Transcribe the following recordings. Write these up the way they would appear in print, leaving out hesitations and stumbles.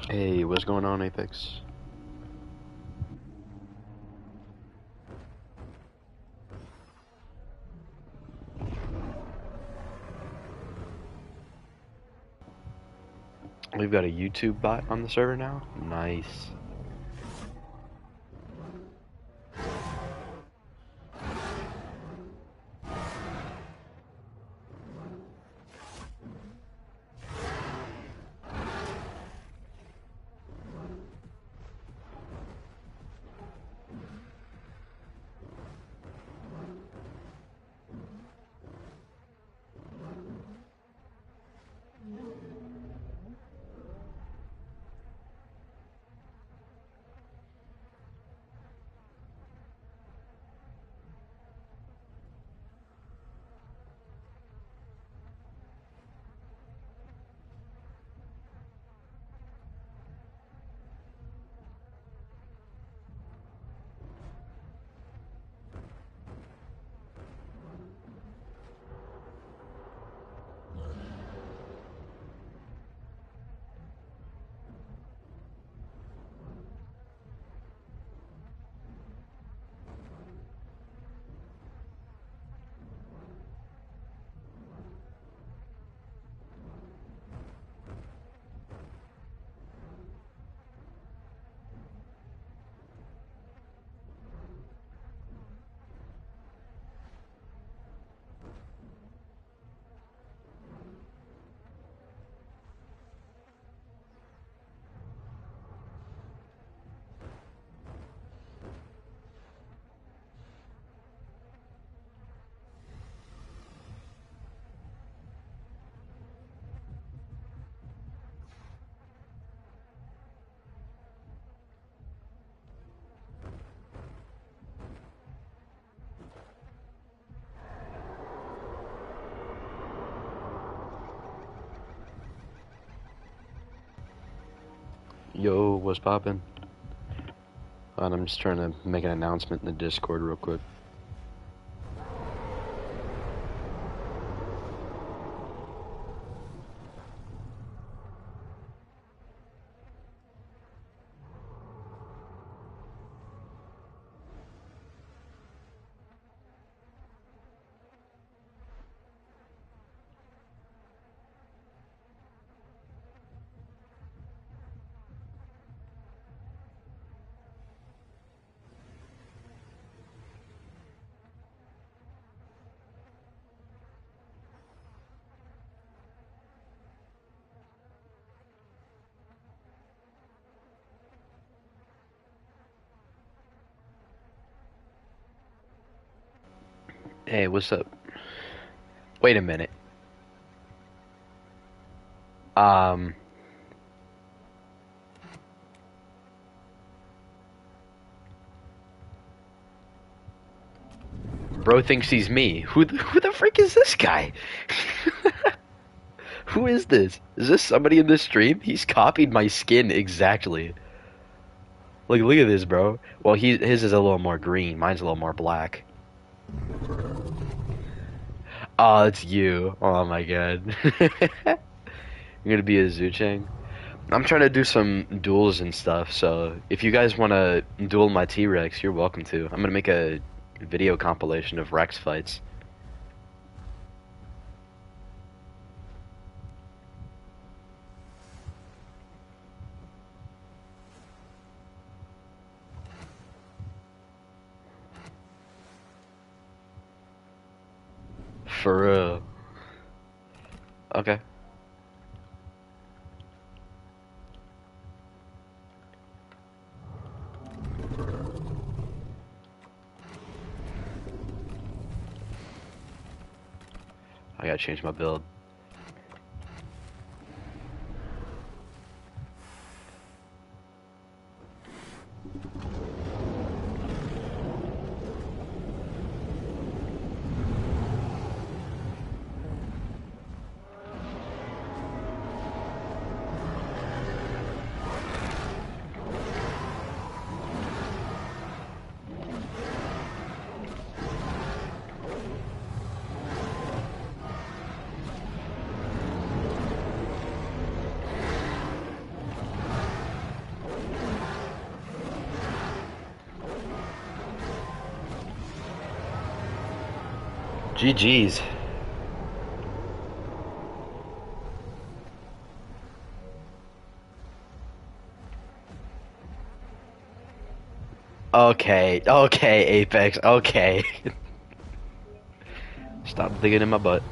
Hey, what's going on, Apex? We've got a YouTube bot on the server now? Nice. Yo, what's poppin'? And I'm just trying to make an announcement in the Discord real quick. Hey, what's up? Wait a minute. Um, Bro thinks he's me. Who the frick is this guy? Who is this? Is this somebody in this stream? He's copied my skin exactly. Like, look at this, bro. Well, his is a little more green. Mine's a little more black. Oh, it's you. Oh my god. You're gonna be a Zuchang? I'm trying to do some duels and stuff, so if you guys want to duel my T-Rex, you're welcome to. I'm gonna make a video compilation of Rex fights. For real. Okay. I gotta change my build. GG's. Okay, okay, Apex, okay. Stop digging in my butt.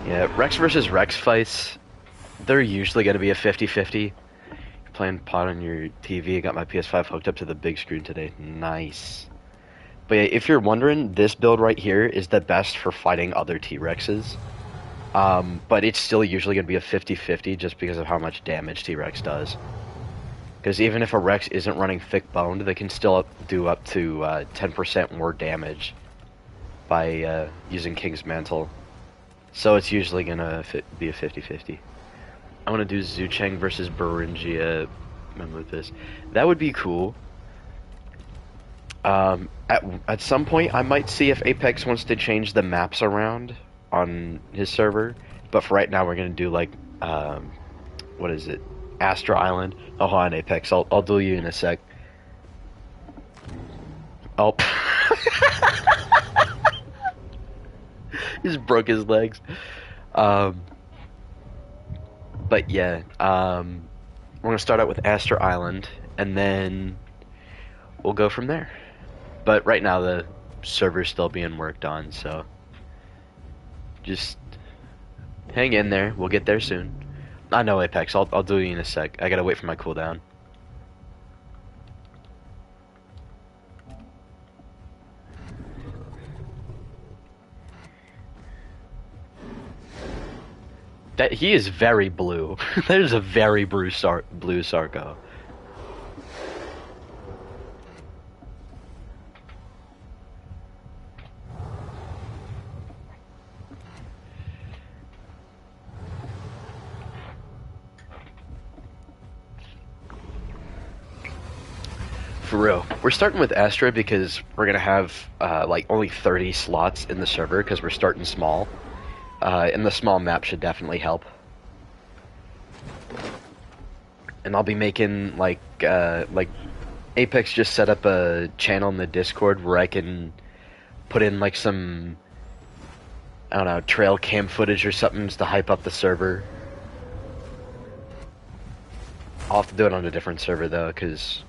Yeah, Rex versus Rex fights, they're usually going to be a 50-50. Playing pot on your TV, I got my PS5 hooked up to the big screen today. Nice. But yeah, if you're wondering, this build right here is the best for fighting other T-Rexes. But it's still usually going to be a 50-50 just because of how much damage T-Rex does. Because even if a Rex isn't running thick boned, they can still do up to 10% more damage by using King's Mantle. So it's usually going to be a 50-50. I want to do Zucheng versus Beringia with this. That would be cool. At some point, I might see if Apex wants to change the maps around on his server. But for right now, we're going to do, like, what is it? Astra Island. Oh, hold on, Apex. I'll duel you in a sec. Oh. Just broke his legs. But yeah, we're gonna start out with Astra Island, and then we'll go from there. But right now the server's still being worked on, so just hang in there. We'll get there soon. I know, Apex. I'll do you in a sec. I gotta wait for my cooldown. That he is very blue. There's a very blue Sarko. For real. We're starting with Astra because we're gonna have like only 30 slots in the server because we're starting small. And the small map should definitely help. And I'll be making like Apex just set up a channel in the Discord where I can put in like some, I don't know, trail cam footage or something just to hype up the server. I'll have to do it on a different server though, because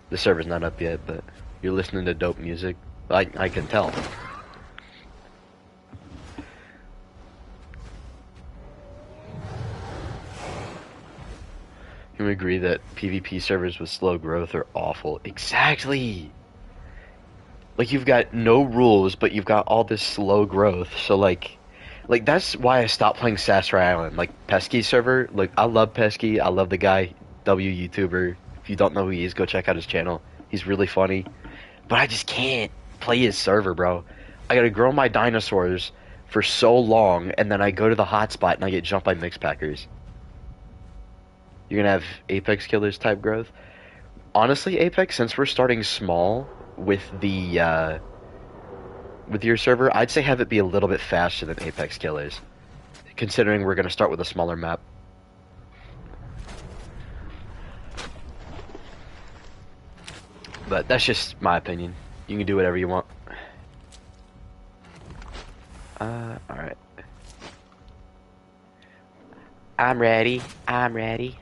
the server's not up yet, but you're listening to dope music. I can tell. Can we agree that PvP servers with slow growth are awful? Exactly! Like, you've got no rules, but you've got all this slow growth, so like that's why I stopped playing Sastra Island. Like, Pesky's server, like, I love Pesky, I love the guy, YouTuber. If you don't know who he is, go check out his channel. He's really funny. But I just can't play his server, bro. I gotta grow my dinosaurs for so long, and then I go to the hotspot and I get jumped by mix packers. You're gonna have Apex Killers type growth. Honestly, Apex, since we're starting small with the with your server, I'd say have it be a little bit faster than Apex Killers, considering we're gonna start with a smaller map. But that's just my opinion. You can do whatever you want. Alright. I'm ready. I'm ready.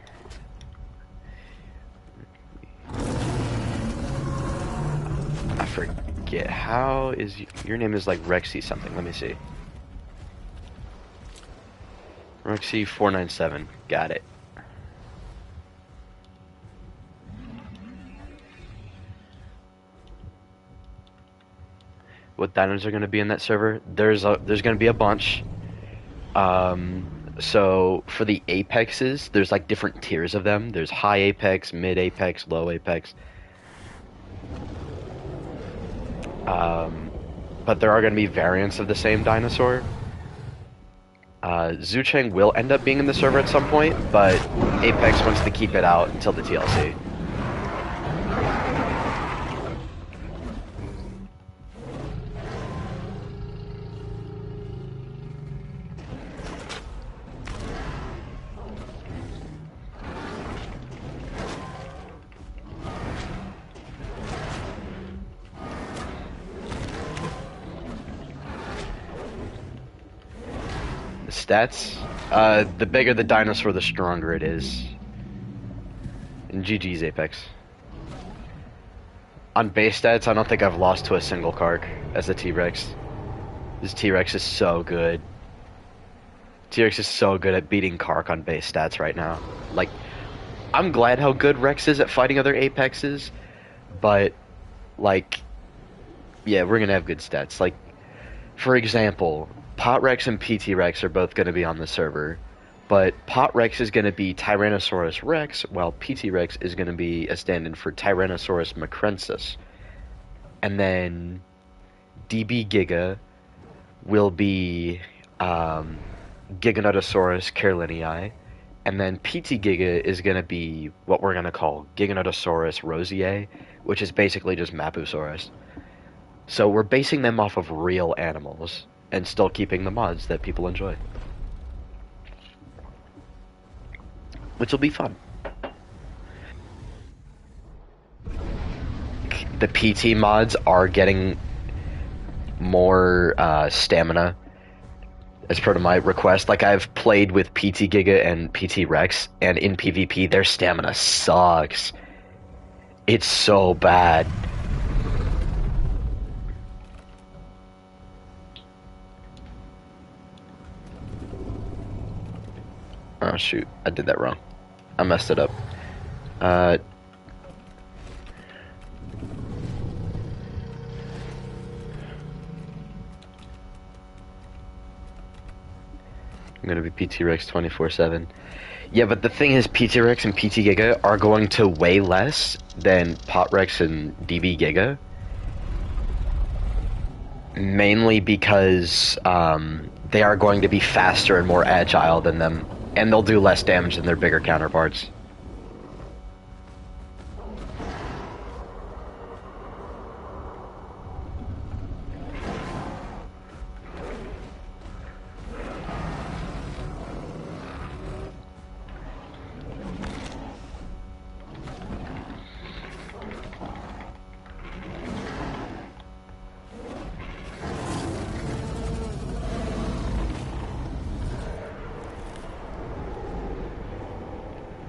I forget. How is your name is like Rexy something. Let me see. Rexy497. Got it. What dinos are going to be in that server? There's going to be a bunch. So for the apexes, there's like different tiers of them. There's high apex, mid apex, low apex. But there are going to be variants of the same dinosaur. Zucheng will end up being in the server at some point, but Apex wants to keep it out until the TLC. Stats? The bigger the dinosaur, the stronger it is. And GG's Apex. On base stats, I don't think I've lost to a single Kark as a T-Rex. This T-Rex is so good. T-Rex is so good at beating Kark on base stats right now. Like, I'm glad how good Rex is at fighting other Apexes, but, like, yeah, we're gonna have good stats. Like, for example, Pot Rex and PT Rex are both gonna be on the server, but Pot Rex is gonna be Tyrannosaurus Rex, while PT Rex is gonna be a stand-in for Tyrannosaurus macrensis. And then DB Giga will be Giganotosaurus carlinii, and then PT Giga is going to be what we're going to call Giganotosaurus rosier, which is basically just Mapusaurus. So we're basing them off of real animals and still keeping the mods that people enjoy, which will be fun. The PT mods are getting more stamina as part of my request. Like, I've played with PT Giga and PT Rex, and in PvP, their stamina sucks. It's so bad. Oh, shoot. I did that wrong. I messed it up. I'm gonna be PT Rex 24/7. Yeah, but the thing is, PT Rex and PT Giga are going to weigh less than Pot Rex and DB Giga. Mainly because they are going to be faster and more agile than them, and they'll do less damage than their bigger counterparts.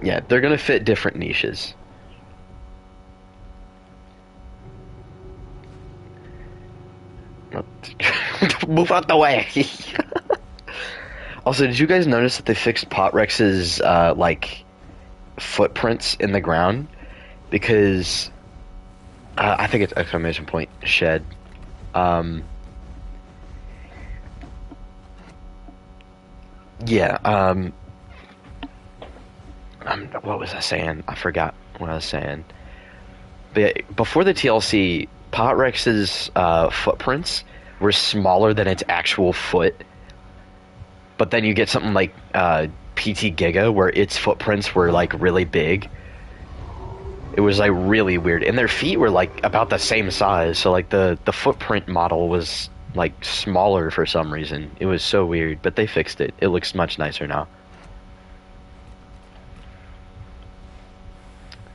Yeah, they're gonna fit different niches. Move out the way. Also, did you guys notice that they fixed Pot Rex's like footprints in the ground? Because I think it's exclamation point shed. Um, yeah. What was I saying? I forgot what I was saying. But yeah, before the TLC, Pot Rex's footprints were smaller than its actual foot. But then you get something like PT Giga, where its footprints were like really big. It was like really weird, and their feet were like about the same size. So like the footprint model was like smaller for some reason. It was so weird, but they fixed it. It looks much nicer now.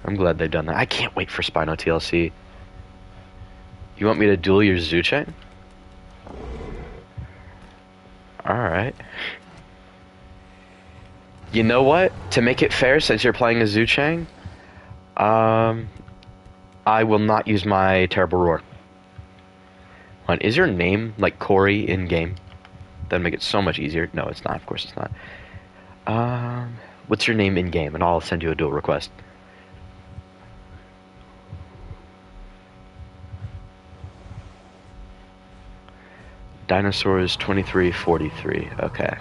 I'm glad they've done that. I can't wait for Spino TLC. You want me to duel your Zuchang? Alright. You know what? To make it fair, since you're playing a Zuchang, I will not use my Terrible Roar. Is your name like Corey in game? That'd make it so much easier. No, it's not. Of course it's not. What's your name in game? And I'll send you a duel request. Dinosaurs 2343. Okay.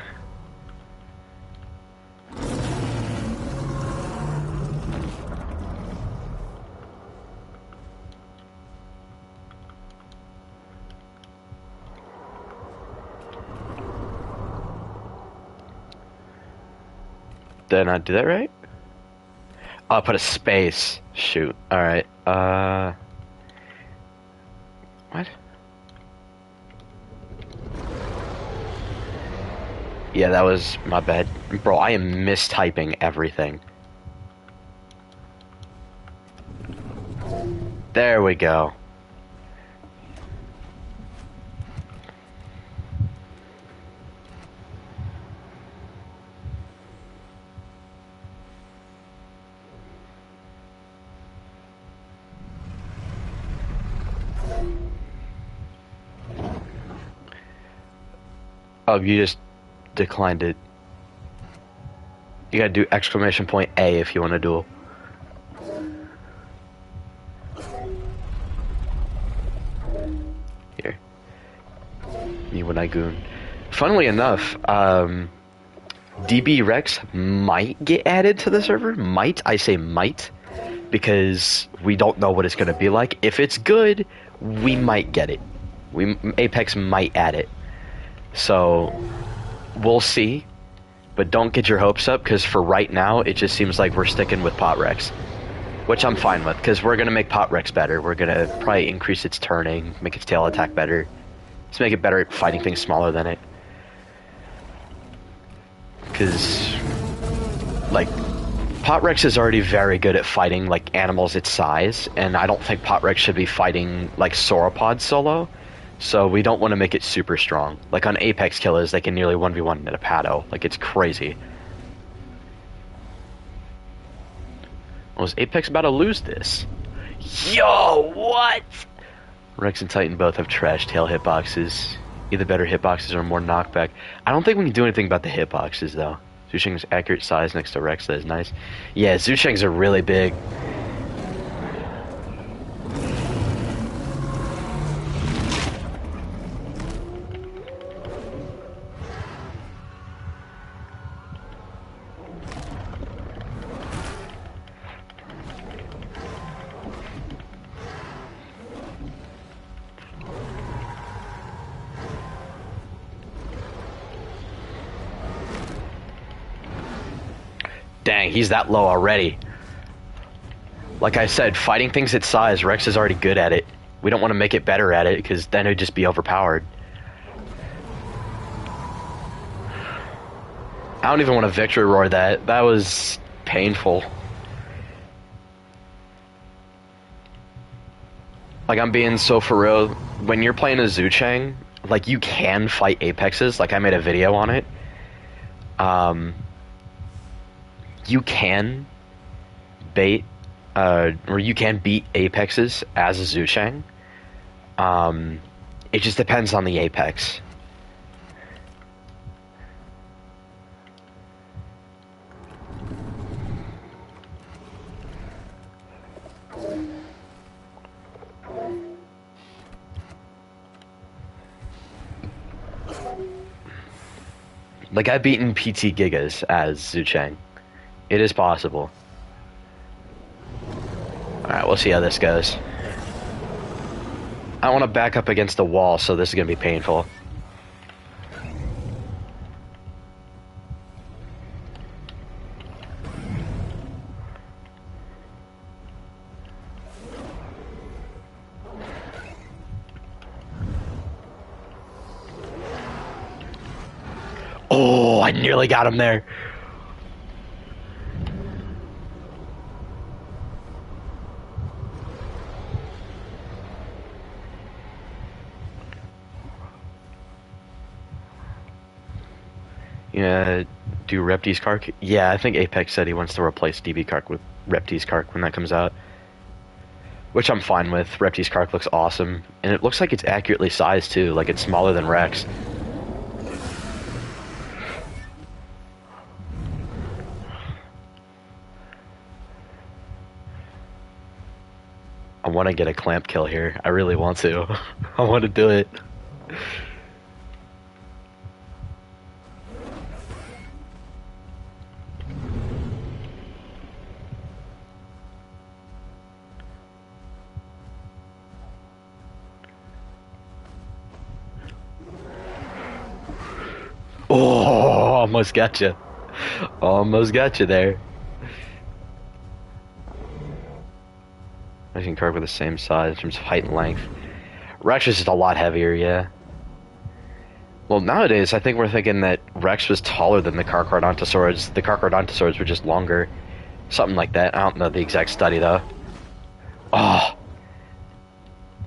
Did I not do that right? Oh, I put a space. Shoot. Alright. What? Yeah, that was my bad. Bro, I am mistyping everything. There we go. Oh, you just declined it. You gotta do exclamation point A if you want to duel. Here. Me when I goon. Funnily enough, DB Rex might get added to the server. Might. I say might. Because we don't know what it's going to be like. If it's good, we might get it. Apex might add it. So, we'll see. But don't get your hopes up, because for right now, it just seems like we're sticking with Pot Rex. Which I'm fine with, because we're going to make Pot Rex better. We're going to probably increase its turning, make its tail attack better. Let's make it better at fighting things smaller than it. Because, like, Pot Rex is already very good at fighting, like, animals its size, and I don't think Pot Rex should be fighting, like, sauropods solo, so we don't want to make it super strong. Like, on Apex Killers, they can nearly 1v1 at a Pado. Like, it's crazy. Was Apex about to lose this? Yo, what? Rex and Titan both have trash tail hitboxes. Either better hitboxes or more knockback. I don't think we can do anything about the hitboxes, though. Zucheng's accurate size next to Rex, that is nice. Yeah, Zucheng's are really big. Dang, he's that low already. Like I said, fighting things its size, Rex is already good at it. We don't want to make it better at it, because then it would just be overpowered. I don't even want to victory roar that. That was painful. Like, I'm being so for real. When you're playing a Zucheng, like, you can fight Apexes. Like, I made a video on it. You can bait, or you can beat Apexes as a Zucheng. It just depends on the Apex. Like, I've beaten PT Gigas as Zucheng. It is possible. Alright, we'll see how this goes. I want to back up against the wall, so this is going to be painful. Oh, I nearly got him there. Yeah, do Repti's Kark? Yeah, I think Apex said he wants to replace DB Kark with Repti's Kark when that comes out. Which I'm fine with. Repti's Kark looks awesome. And it looks like it's accurately sized too, like it's smaller than Rex. I want to get a clamp kill here. I really want to. I want to do it. Oh, almost got you. Almost got you there. I can Kark with the same size in terms of height and length. Rex is just a lot heavier, yeah. Well, nowadays, I think we're thinking that Rex was taller than the Carcharodontosaurs. The Carcharodontosaurs were just longer. Something like that. I don't know the exact study, though. Oh!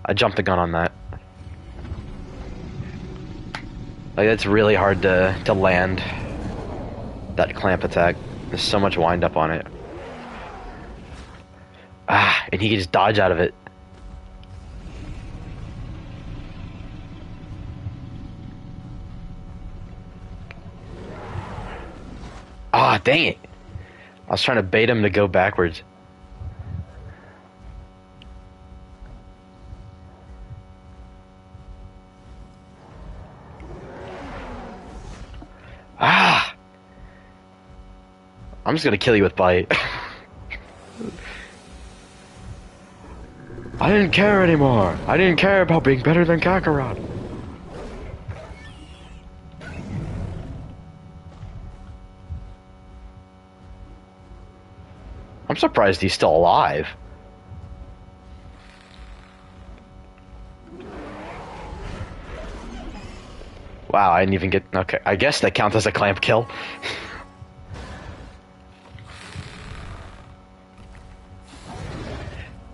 I jumped the gun on that. Like, it's really hard to land that clamp attack. There's so much wind up on it. Ah, and he can just dodge out of it. Ah, dang it. I was trying to bait him to go backwards. Ah! I'm just gonna kill you with bite. I didn't care anymore. I didn't care about being better than Kakarot. I'm surprised he's still alive. Wow, I didn't even get... Okay, I guess that counts as a clamp kill.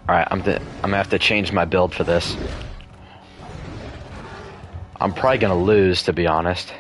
Alright, I'm gonna have to change my build for this. I'm probably gonna lose, to be honest.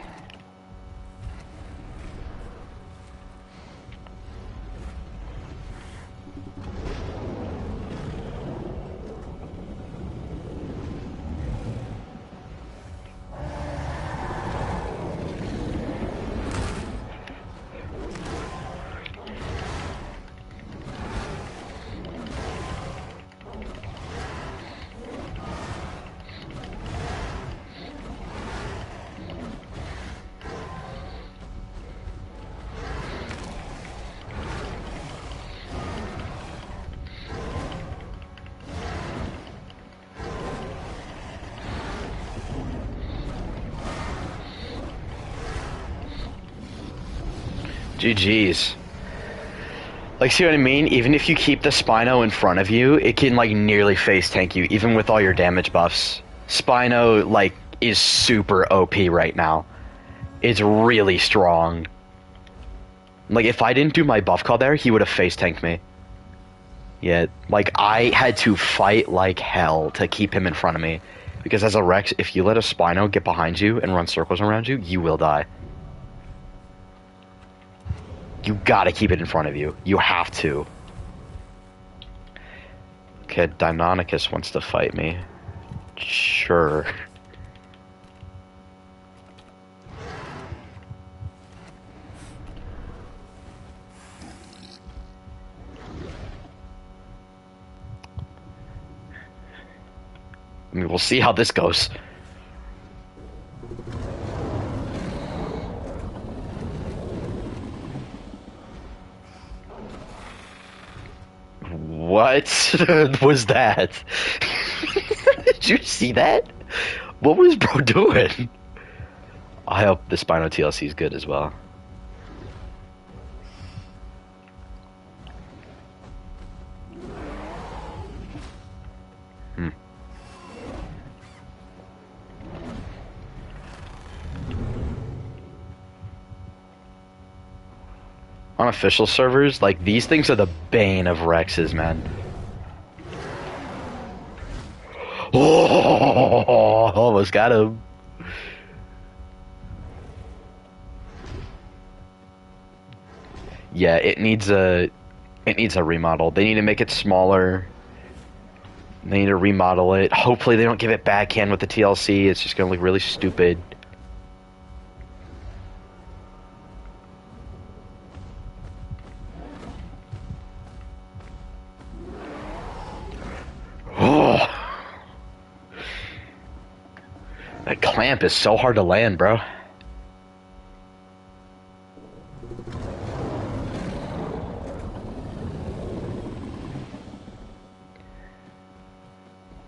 GG's. Like, see what I mean? Even if you keep the Spino in front of you, it can, like, nearly face tank you, even with all your damage buffs. Spino, like, is super OP right now. It's really strong. Like, if I didn't do my buff call there, he would have face tanked me. Yeah, like, I had to fight like hell to keep him in front of me. Because as a Rex, if you let a Spino get behind you and run circles around you, you will die. You gotta keep it in front of you. You have to. Okay, Deinonychus wants to fight me. Sure. I mean, we'll see how this goes. What was that? Did you see that? What was bro doing? I hope the Spino TLC is good as well. On official servers, like, these things are the bane of Rexes, man. Oh, almost got him. Yeah, it needs a remodel. They need to make it smaller. They need to remodel it. Hopefully they don't give it backhand with the TLC. It's just gonna look really stupid. Oh, that clamp is so hard to land, bro.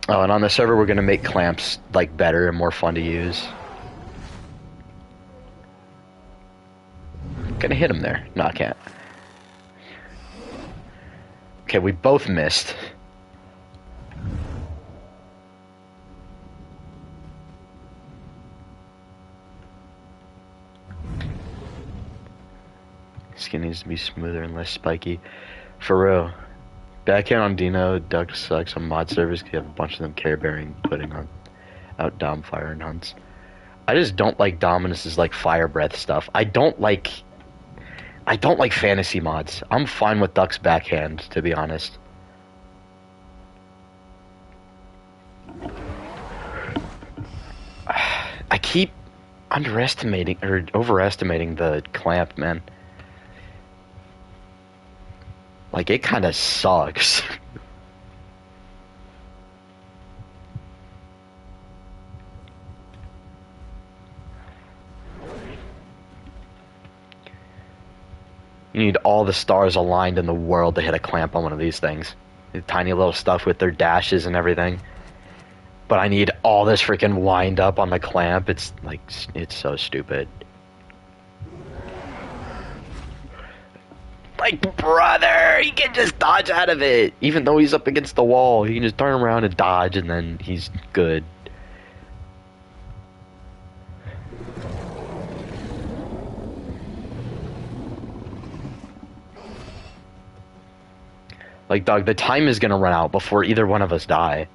Oh, and on the server we're gonna make clamps like better and more fun to use. Gonna hit him there. No, I can't. Okay, we both missed. Skin needs to be smoother and less spiky. For real. Backhand on Dino, Duck sucks on mod servers because you have a bunch of them care bearing putting on out Dom Fire and Hunts. I just don't like Dominus's like fire breath stuff. I don't like fantasy mods. I'm fine with Duck's backhand, to be honest. I keep underestimating or overestimating the clamp, man. Like, it kind of sucks. You need all the stars aligned in the world to hit a clamp on one of these things. The tiny little stuff with their dashes and everything. But I need all this freaking wind up on the clamp. It's like, it's so stupid. Like, brother, he can just dodge out of it. Even though he's up against the wall, he can just turn around and dodge, and then he's good. Like, dog, the time is gonna run out before either one of us die.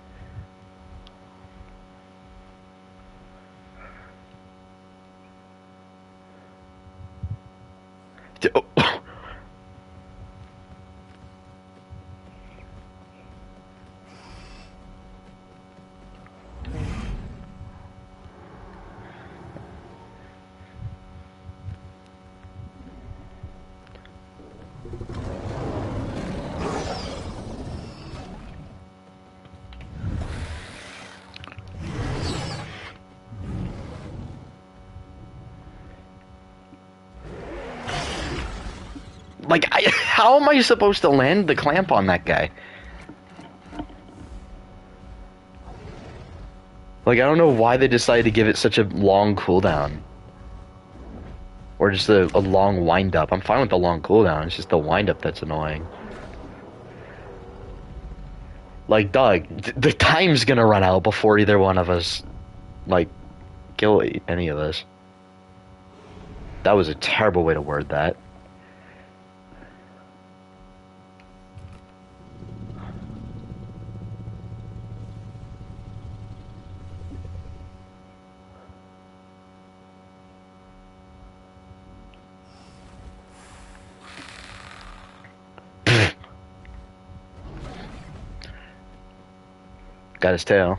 Like, how am I supposed to land the clamp on that guy? Like, I don't know why they decided to give it such a long cooldown. Or just a long wind-up. I'm fine with the long cooldown, it's just the wind-up that's annoying. Like, dog, the time's gonna run out before either one of us, like, kill any of us. That was a terrible way to word that. Got his tail.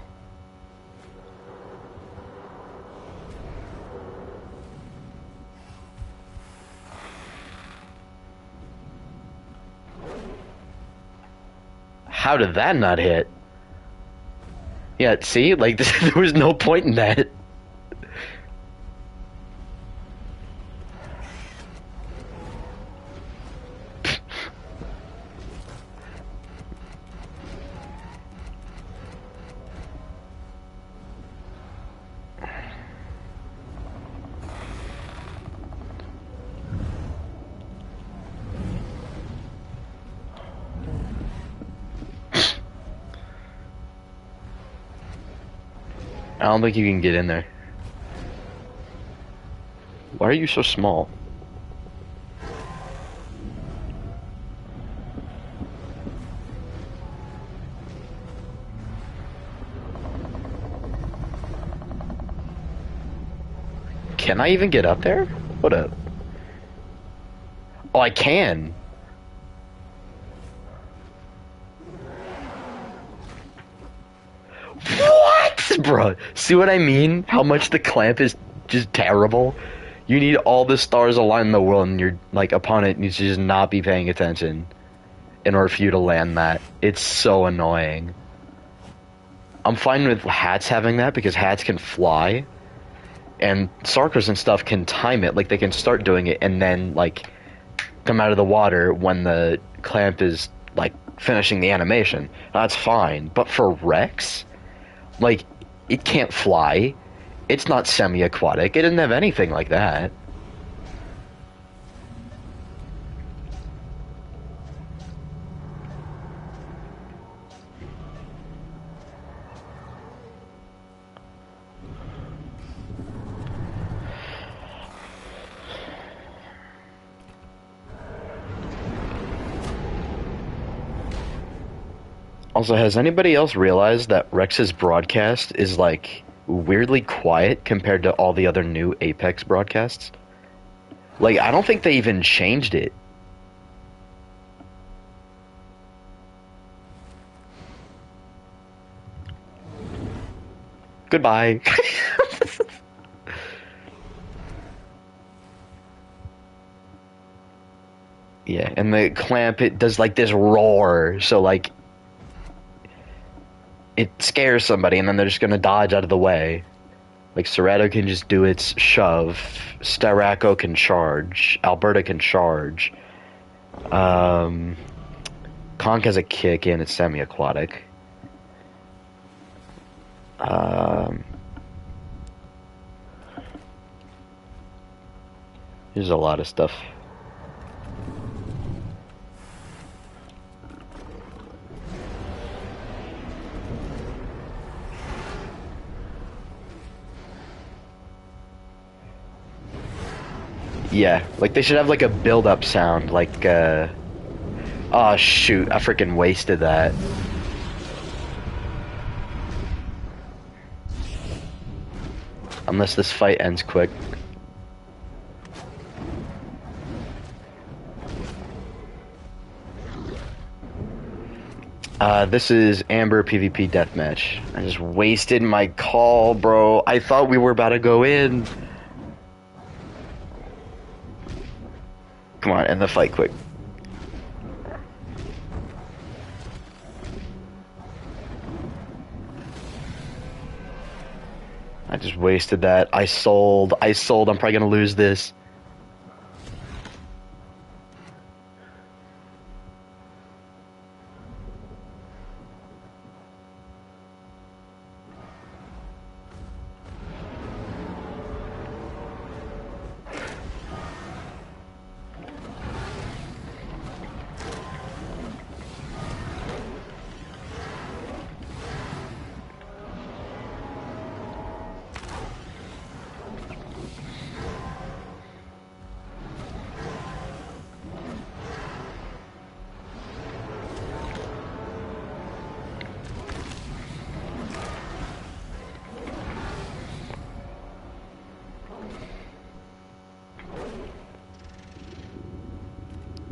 How did that not hit? Yeah, see? Like, there was no point in that. I don't think you can get in there. Why are you so small? Can I even get up there? What up? Oh, I can. What? Bro, see what I mean? How much the clamp is just terrible? You need all the stars aligned in the world, and your like opponent needs to just not be paying attention in order for you to land that. It's so annoying. I'm fine with hats having that because hats can fly, and Sarkers and stuff can time it. Like, they can start doing it and then like come out of the water when the clamp is like finishing the animation. That's fine. But for Rex, like, it can't fly. It's not semi-aquatic. It didn't have anything like that. Also, has anybody else realized that Rex's broadcast is like weirdly quiet compared to all the other new Apex broadcasts? Like, I don't think they even changed it. Goodbye. Yeah, and the clamp, it does like this roar, so like it scares somebody, and then they're just gonna dodge out of the way. Like Serrato can just do its shove, Styraco can charge, Alberta can charge. Um, Conk has a kick and it's semi-aquatic. Um, there's a lot of stuff. Yeah, like they should have like a build-up sound, like oh shoot, I freaking wasted that. Unless this fight ends quick. This is Amber PvP Deathmatch. I just wasted my call, bro. I thought we were about to go in. Come on, end the fight quick. I just wasted that. I sold. I'm probably gonna lose this.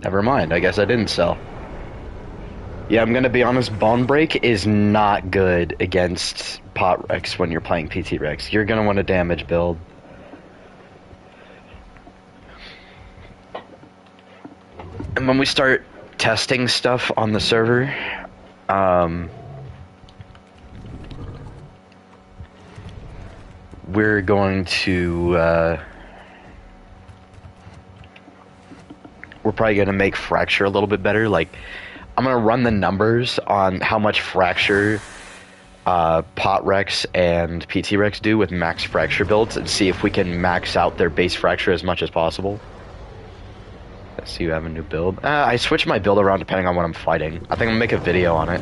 Never mind, I guess I didn't sell. Yeah, I'm gonna be honest, Bone Break is not good against Pot Rex when you're playing PT Rex. You're gonna want a damage build. And when we start testing stuff on the server, we're going to, we're probably gonna make Fracture a little bit better. Like, I'm gonna run the numbers on how much Fracture Pot Rex and PT Rex do with max Fracture builds and see if we can max out their base Fracture as much as possible. Let's see, you have a new build. I switch my build around depending on what I'm fighting. I think I'm gonna make a video on it.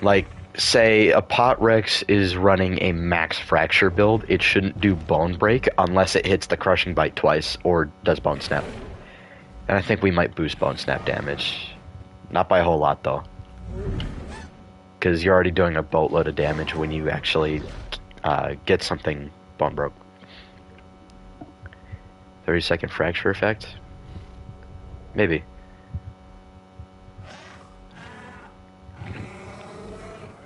Like, say a Pot Rex is running a max Fracture build, it shouldn't do Bone Break unless it hits the Crushing Bite twice or does Bone Snap. And I think we might boost Bone Snap damage. Not by a whole lot, though. Because you're already doing a boatload of damage when you actually get something Bone Broke. 30-second Fracture effect? Maybe.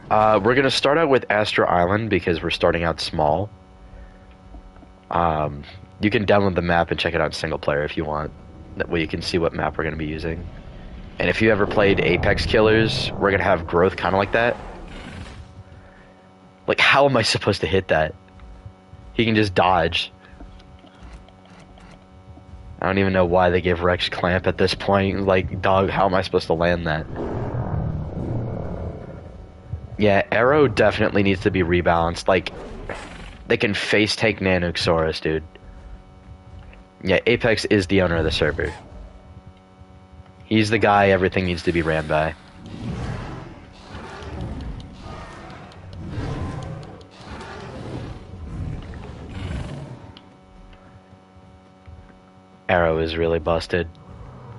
We're gonna start out with Astra Island because we're starting out small. You can download the map and check it out in single player if you want. That way you can see what map we're gonna be using. And if you ever played Apex Killers, we're gonna have growth kind of like that. Like, how am I supposed to hit that? He can just dodge. I don't even know why they gave Rex Clamp at this point. Like, dog, how am I supposed to land that? Yeah, Arrow definitely needs to be rebalanced. Like, they can face tank Nanoxaurus, dude. Yeah, Apex is the owner of the server. He's the guy everything needs to be ran by. Arrow is really busted.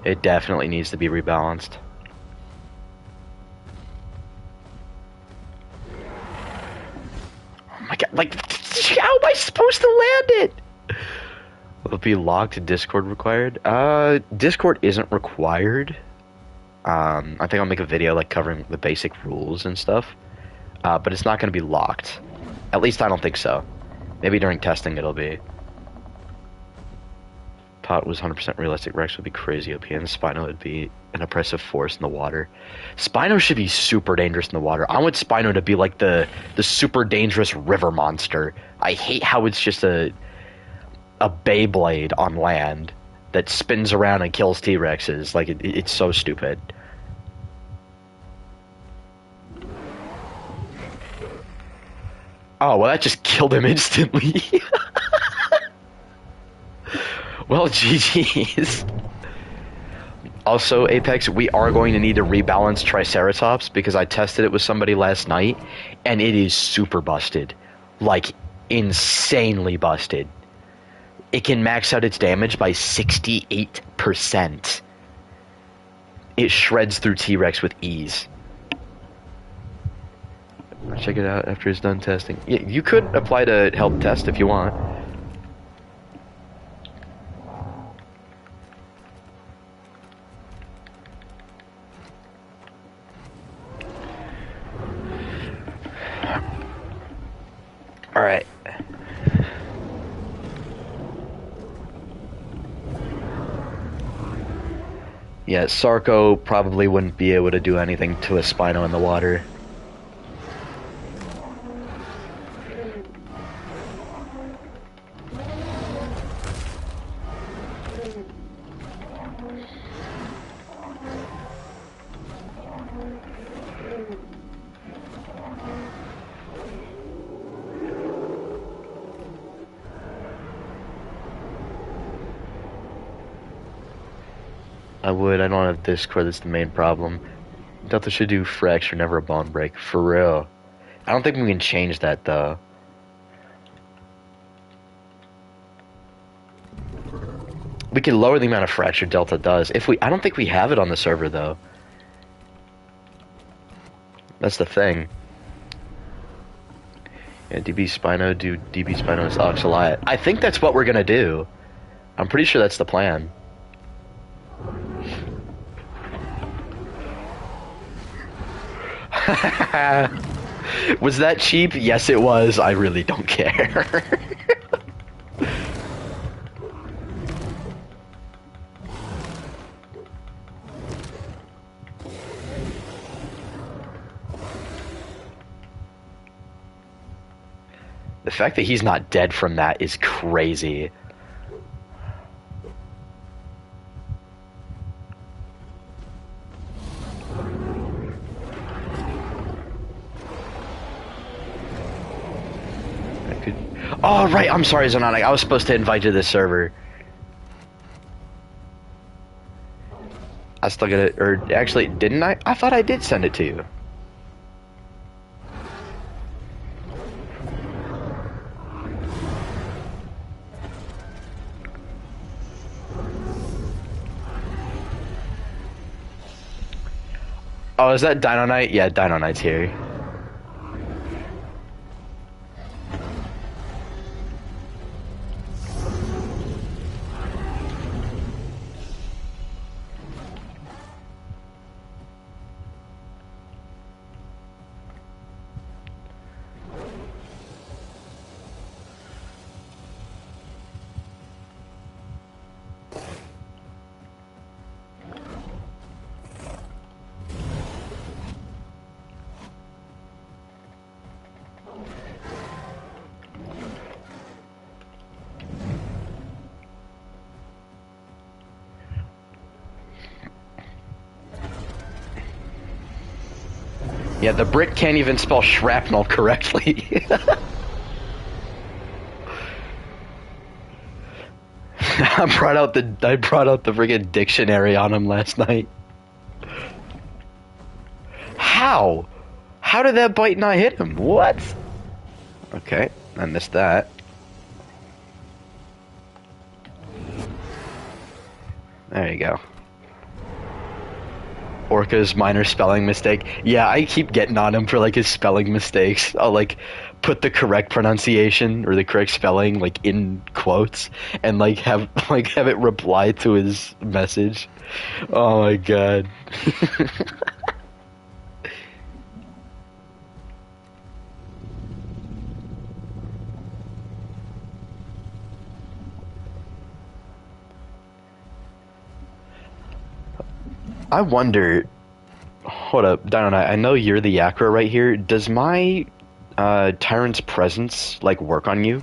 It definitely needs to be rebalanced. Oh my god, like, how am I supposed to land it? Will it be locked? Discord required? Discord isn't required. I think I'll make a video like covering the basic rules and stuff. But it's not going to be locked. At least I don't think so. Maybe during testing it'll be. Pot was 100% realistic. Rex would be crazy OP, and Spino would be an oppressive force in the water. Spino should be super dangerous in the water. I want Spino to be like the super dangerous river monster. I hate how it's just a Beyblade on land that spins around and kills T-Rexes. Like it's so stupid. Oh well, that just killed him instantly. Well, GG's. Also, Apex, we are going to need to rebalance Triceratops because I tested it with somebody last night, and it is super busted. Like, insanely busted. It can max out its damage by 68%. It shreds through T-Rex with ease. Check it out after it's done testing. Yeah, you could apply to help test if you want. Alright. Yeah, Sarko probably wouldn't be able to do anything to a Spino in the water. I would. I don't have Discord. That's the main problem. Delta should do fracture, never a bone break. For real. I don't think we can change that, though. We can lower the amount of fracture Delta does. I don't think we have it on the server, though. That's the thing. Yeah, DB Spino, do DB Spino's Oxalite. I think that's what we're gonna do. I'm pretty sure that's the plan. Was that cheap? Yes, it was. I really don't care. The fact that he's not dead from that is crazy. Oh, right, I'm sorry, Zononic. I was supposed to invite you to this server. I still get it, or actually, didn't I? I thought I did send it to you. Oh, is that Dino Knight? Yeah, Dino Knight's here. Yeah, the Brit can't even spell shrapnel correctly. I brought out the friggin' dictionary on him last night. How? How did that bite not hit him? What? Okay, I missed that. There you go. Orca's minor spelling mistake. Yeah, I keep getting on him for like his spelling mistakes. I'll like put the correct pronunciation or the correct spelling like in quotes and like have it reply to his message. Oh my god. I wonder. Hold up, Dino Knight. I know you're the Yakra right here. Does my Tyrant's presence like work on you?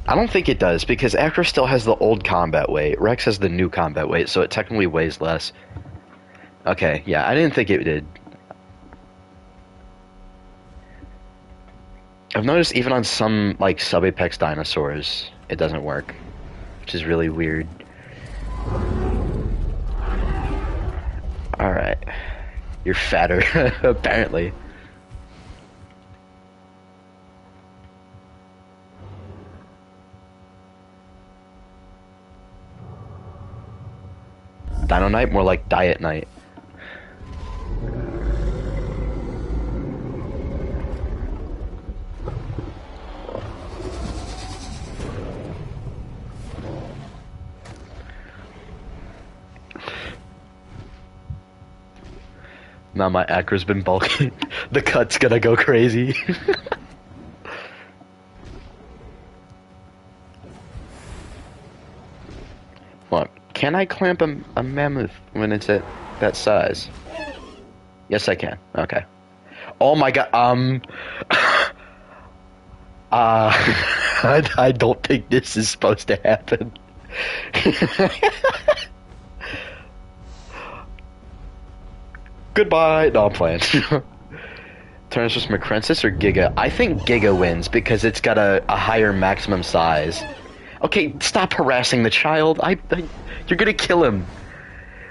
I don't think it does because Acro still has the old combat weight. Rex has the new combat weight, so it technically weighs less. Okay, yeah, I didn't think it did. I've noticed even on some like sub-apex dinosaurs, it doesn't work, which is really weird. All right, you're fatter apparently. Dino Night, more like Diet Night. Now my acro's been bulking. The cut's gonna go crazy. Look, can I clamp a mammoth when it's at that size? Yes, I can. Okay. Oh my god. I don't think this is supposed to happen. Goodbye. No, I'm playing. Tyrannosaurus macrensis or Giga? I think Giga wins because it's got a higher maximum size. Okay, stop harassing the child. You're gonna kill him.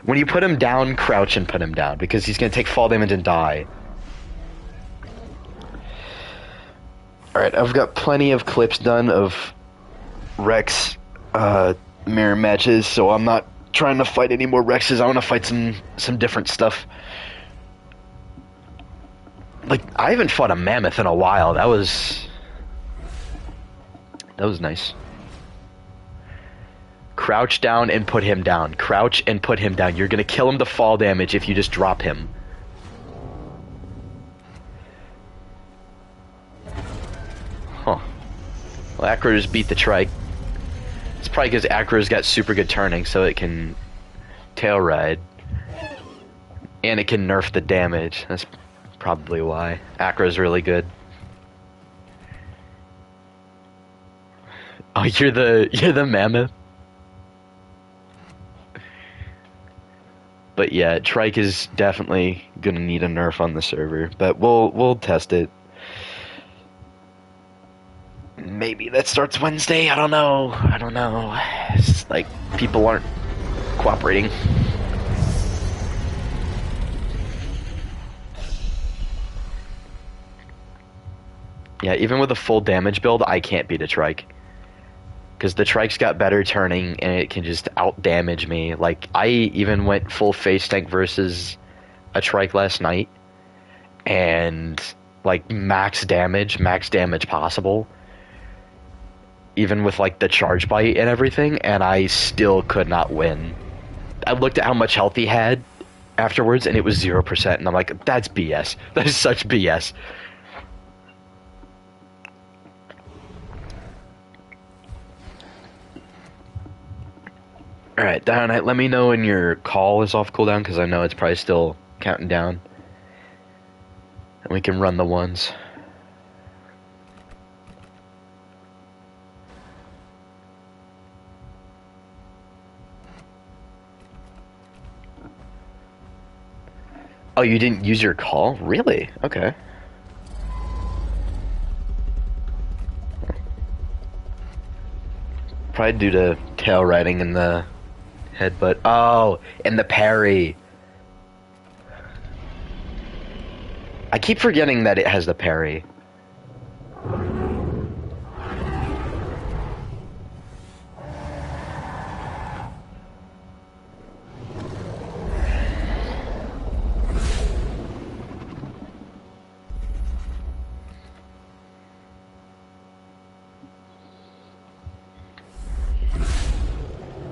When you put him down, crouch and put him down because he's gonna take fall damage and die. Alright, I've got plenty of clips done of Rex mirror matches, so I'm not trying to fight any more Rexes. I want to fight some different stuff. Like, I haven't fought a mammoth in a while. That was nice. Crouch down and put him down. Crouch and put him down. You're gonna kill him to fall damage if you just drop him. Huh. Well, Acro just beat the trike. It's probably because Acro's got super good turning, so it can tail ride. And it can nerf the damage. That's probably why. Acro's really good. Oh, you're the mammoth? But yeah, Trike is definitely gonna need a nerf on the server, but we'll test it. Maybe that starts Wednesday. I don't know. It's like people aren't cooperating. Yeah, even with a full damage build, I can't beat a Trike. Because the Trike's got better turning and it can just out damage me. Like, I even went full face tank versus a Trike last night. And, like, max damage possible. Even with, like, the charge bite and everything. And I still could not win. I looked at how much health he had afterwards and it was 0%. And I'm like, that's BS. That is such BS. Alright, Dianite, let me know when your call is off cooldown, because I know it's probably still counting down. And we can run the ones. Oh, you didn't use your call? Really? Okay. Probably due to tail riding in the headbutt. Oh, and the parry. I keep forgetting that it has the parry.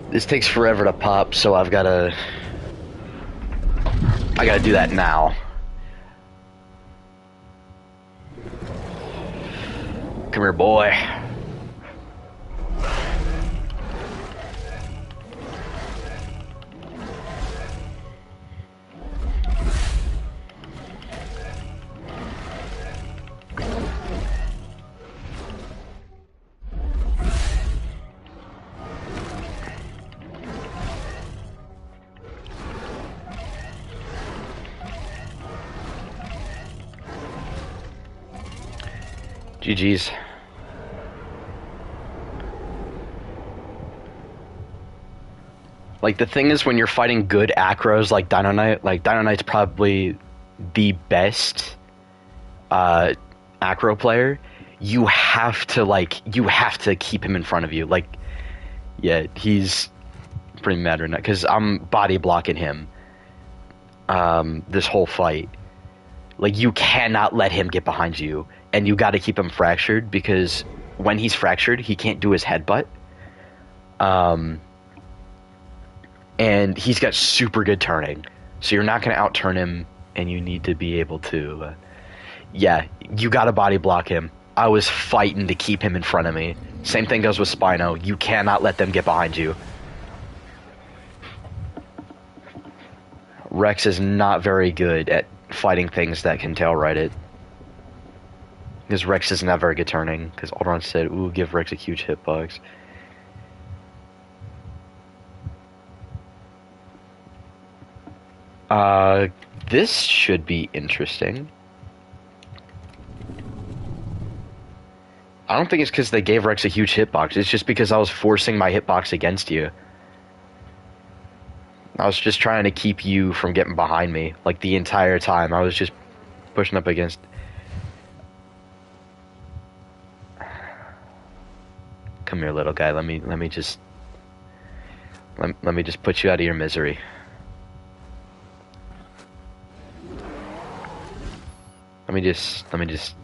This takes forever to pop, so I gotta do that now. Come here, boy. GG's. Like, the thing is, when you're fighting good acros like Dino Knight, like, Dino Knight's probably the best acro player. You have to keep him in front of you. Like, yeah, he's pretty mad right now, because I'm body blocking him this whole fight. Like, you cannot let him get behind you, and you got to keep him fractured, because when he's fractured, he can't do his headbutt. And he's got super good turning, so you're not going to out-turn him, and you need to be able to... yeah, you got to body block him. I was fighting to keep him in front of me. Same thing goes with Spino. You cannot let them get behind you. Rex is not very good at fighting things that can tail right it. Because Rex doesn't have very good turning. Because Alderon said, ooh, give Rex a huge hitbox. This should be interesting. I don't think it's because they gave Rex a huge hitbox. It's just because I was forcing my hitbox against you. I was just trying to keep you from getting behind me. Like, the entire time. I was just pushing up against... Come here, little guy. Let me just... Let me just put you out of your misery. Let me just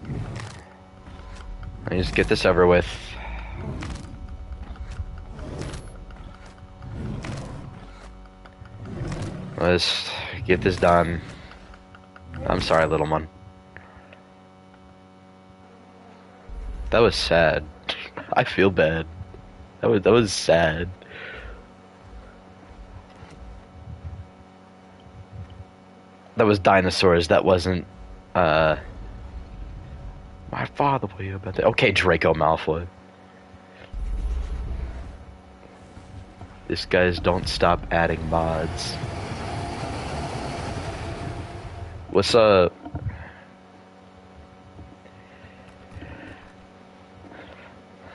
get this over with. Let's get this done. I'm sorry, little one. That was sad. I feel bad. That was sad. That was dinosaurs. That wasn't my father will you about that. Okay, Draco Malfoy. This guy's don't stop adding mods. What's up?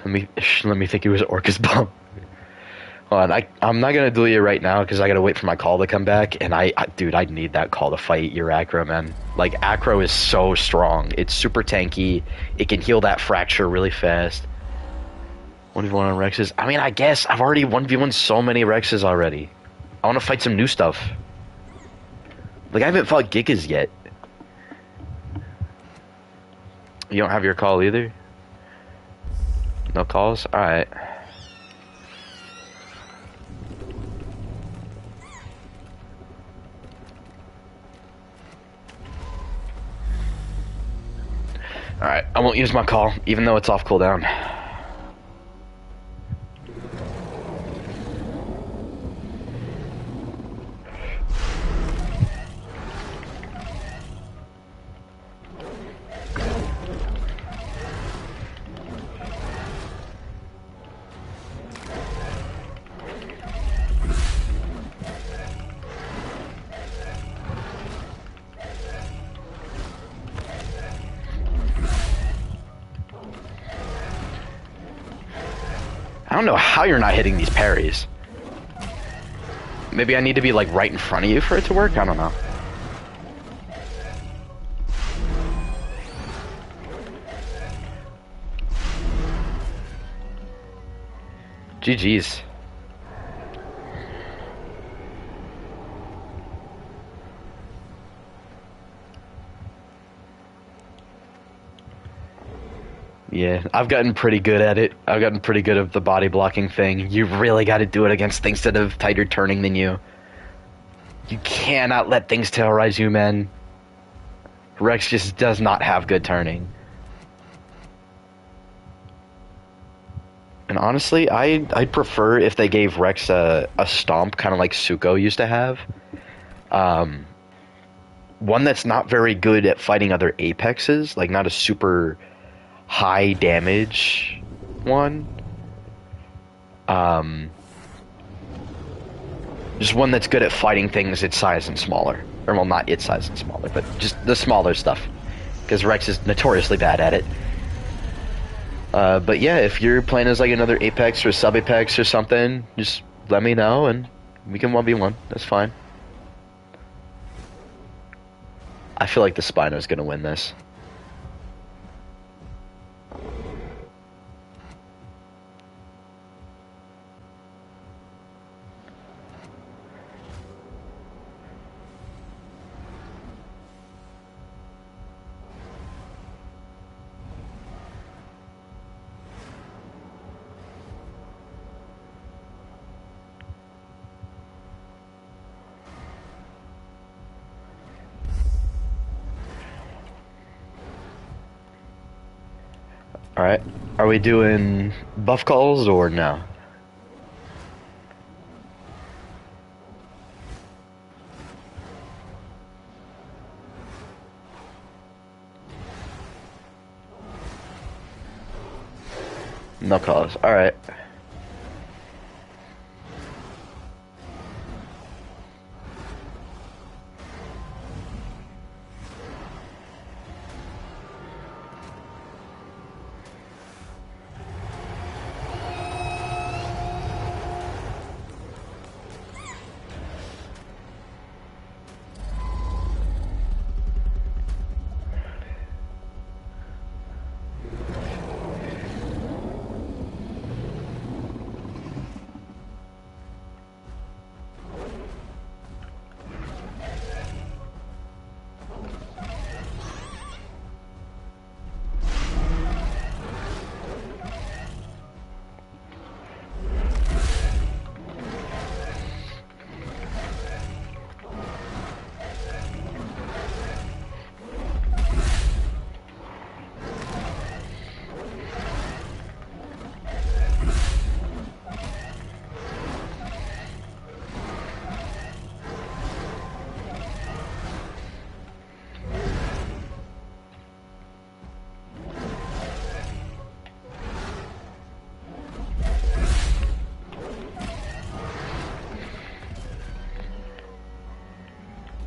Let me think it was Orcus Bomb. Hold on, I'm not gonna delete it right now because I gotta wait for my call to come back, and dude, I need that call to fight your Acro, man. Like, Acro is so strong. It's super tanky. It can heal that fracture really fast. 1v1 on Rexes. I mean, I guess I've already 1v1 so many Rexes already. I want to fight some new stuff. Like, I haven't fought Gigas yet. You don't have your call either? No calls? Alright. Alright, I won't use my call, even though it's off cooldown. I don't know how you're not hitting these parries. Maybe I need to be, like, right in front of you for it to work? I don't know. GG's. Yeah, I've gotten pretty good at it. I've gotten pretty good at the body blocking thing. You really got to do it against things that have tighter turning than you. You cannot let things terrorize you, man. Rex just does not have good turning. And honestly, I'd prefer if they gave Rex a stomp, kind of like Suko used to have. Um, One that's not very good at fighting other Apexes, like not a super high damage one. Um, just one that's good at fighting things its size and smaller. Or, well, not its size and smaller, but just the smaller stuff. Because Rex is notoriously bad at it. But yeah, if you're playing as like another Apex or Sub Apex or something, just let me know and we can 1v1. That's fine. I feel like the Spino's gonna win this. Alright. Are we doing buff calls or no? No calls. Alright.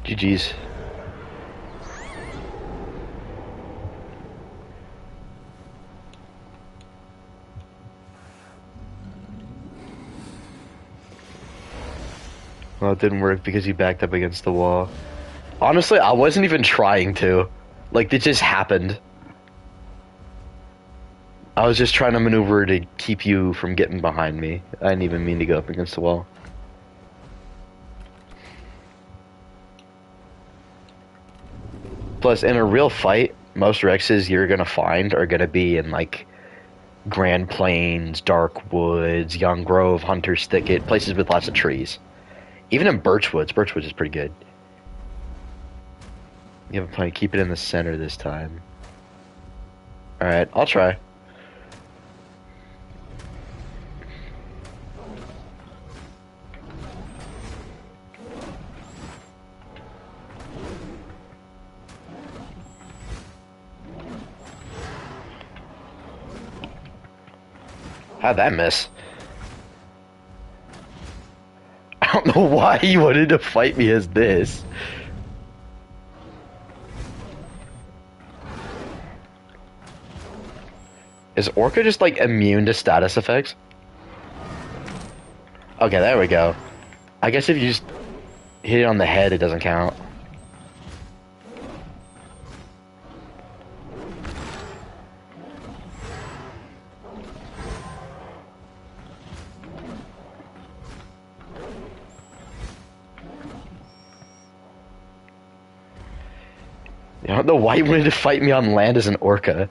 GG's. Well, it didn't work because he backed up against the wall. Honestly, I wasn't even trying to. Like, it just happened. I was just trying to maneuver to keep you from getting behind me. I didn't even mean to go up against the wall. Plus, in a real fight, most Rexes you're gonna find are gonna be in, like, Grand Plains, Dark Woods, Young Grove, Hunter's Thicket, places with lots of trees. Even in Birchwoods. Birchwoods is pretty good. You have a plan. Keep it in the center this time. Alright, I'll try. How'd that miss? I don't know why he wanted to fight me as this. Is Orca just like immune to status effects? Okay, there we go. I guess if you just hit it on the head, it doesn't count. I don't know why you wanted to fight me on land as an Orca.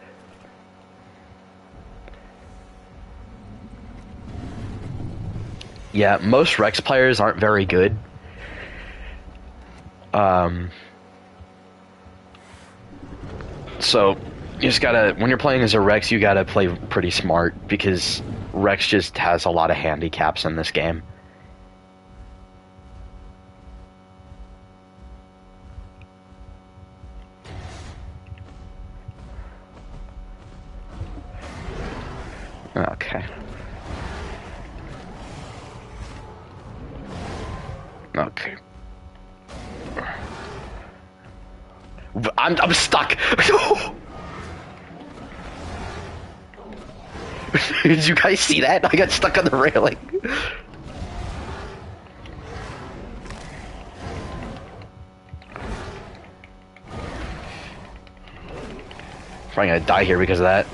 Yeah, most Rex players aren't very good. Um, so you just gotta, when you're playing as a Rex, you gotta play pretty smart because Rex just has a lot of handicaps in this game. Okay. Okay. I'm stuck. Did you guys see that? I got stuck on the railing. Probably gonna die here because of that.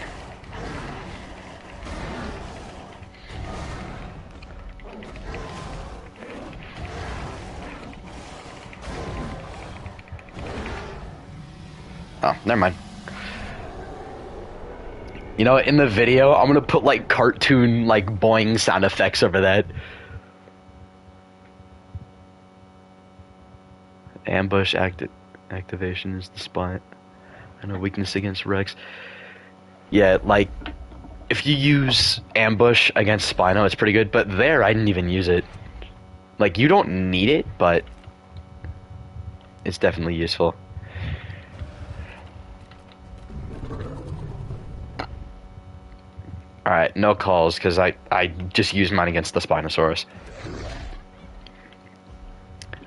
Oh, never mind. You know, in the video, I'm gonna put like cartoon, like boing sound effects over that. Ambush activation is the spot. I know weakness against Rex. Yeah, like if you use ambush against Spino, it's pretty good. But there, I didn't even use it. Like you don't need it, but it's definitely useful. Alright, no calls, because I just used mine against the Spinosaurus.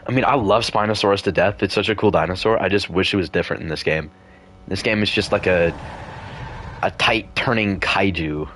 I mean, I love Spinosaurus to death. It's such a cool dinosaur. I just wish it was different in this game. This game is just like a tight turning kaiju.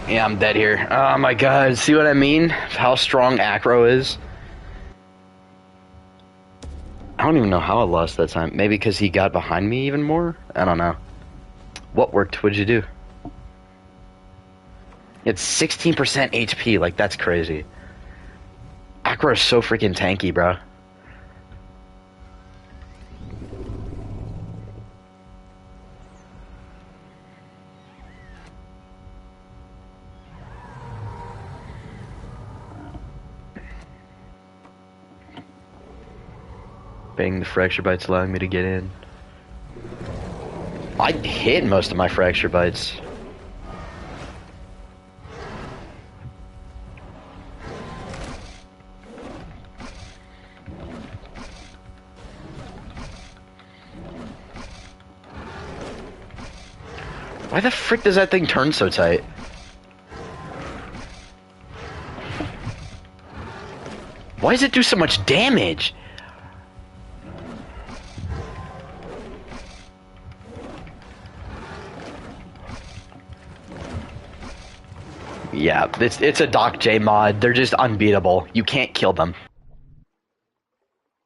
Yeah, I'm dead here. Oh my god, see what I mean? How strong Acro is? I don't even know how I lost that time. Maybe because he got behind me even more? I don't know. What worked? What'd you do? It's 16% HP, like that's crazy. Acro is so freaking tanky, bro. Bang, the fracture bites allowing me to get in. I hit most of my fracture bites. Why the frick does that thing turn so tight? Why does it do so much damage? Yeah, it's a Doc J mod. They're just unbeatable. You can't kill them.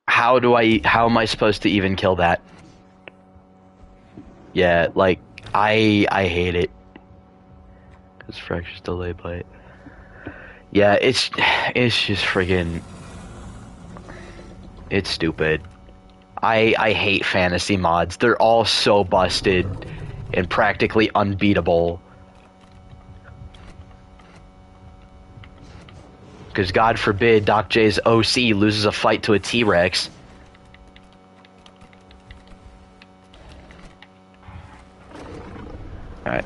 How am I supposed to even kill that? Yeah, like I hate it. Cause fractures delay bite. Yeah, it's just friggin' it's stupid. I hate fantasy mods. They're all so busted and practically unbeatable. Because God forbid Doc J's OC loses a fight to a T-Rex. Alright.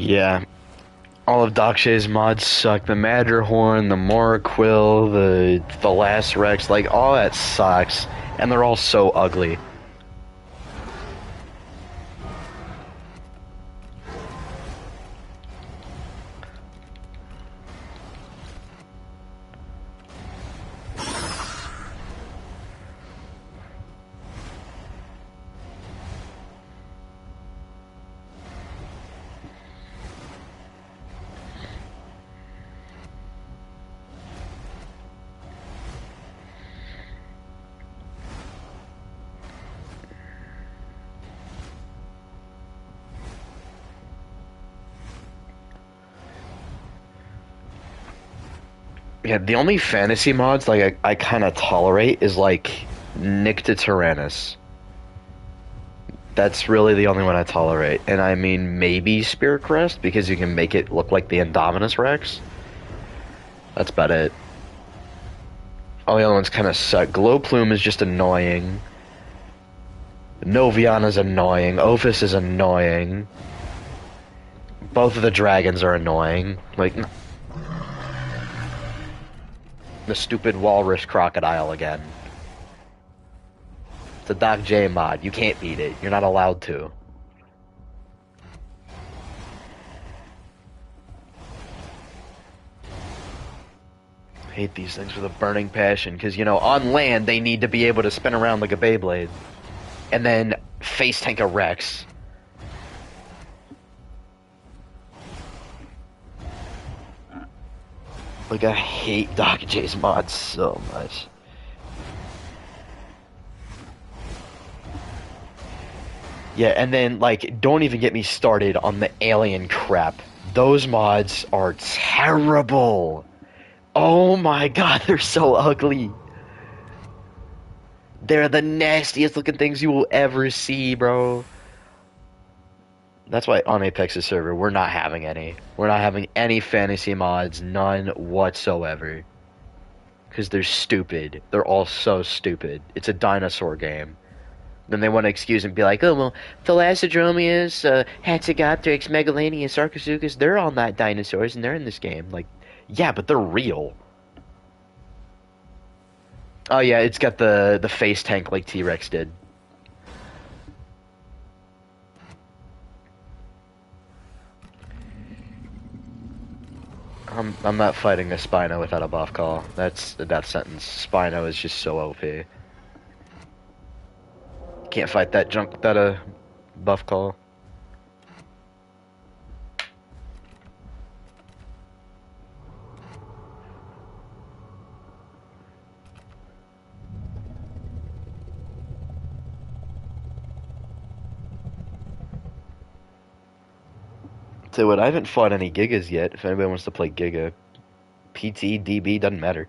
Yeah, all of Darkshay's mods suck. The Madderhorn, the Moraquill, the last Rex, like all that sucks, and they're all so ugly. Yeah, the only fantasy mods like I kind of tolerate is like Nick to Tyrannus. That's really the only one I tolerate. And I mean, maybe Spirit Crest, because you can make it look like the Indominus Rex. That's about it. All the other ones kind of suck. Glow Plume is just annoying. Noviana's annoying. Ophis is annoying. Both of the dragons are annoying. Like, the stupid walrus crocodile again. It's a Doc J mod. You can't beat it. You're not allowed to. I hate these things with a burning passion, because, you know, on land, they need to be able to spin around like a Beyblade. And then face tank a Rex. Like, I hate Doc J's mods so much. Yeah, and then, like, don't even get me started on the alien crap. Those mods are terrible. Oh my god, they're so ugly. They're the nastiest looking things you will ever see, bro. That's why on Apex's server, we're not having any. We're not having any fantasy mods, none whatsoever. Because they're stupid. They're all so stupid. It's a dinosaur game. Then they want to excuse and be like, oh, well, Thalassodromius, Hatzegopteryx, Megalanius, Archosuchus, they're all not dinosaurs and they're in this game. Like, yeah, but they're real. Oh yeah, it's got the face tank like T-Rex did. I'm not fighting a Spino without a buff call. That's a death sentence. Spino is just so OP. Can't fight that junk without a buff call. So what? I haven't fought any Gigas yet. If anybody wants to play Giga, PT, DB doesn't matter.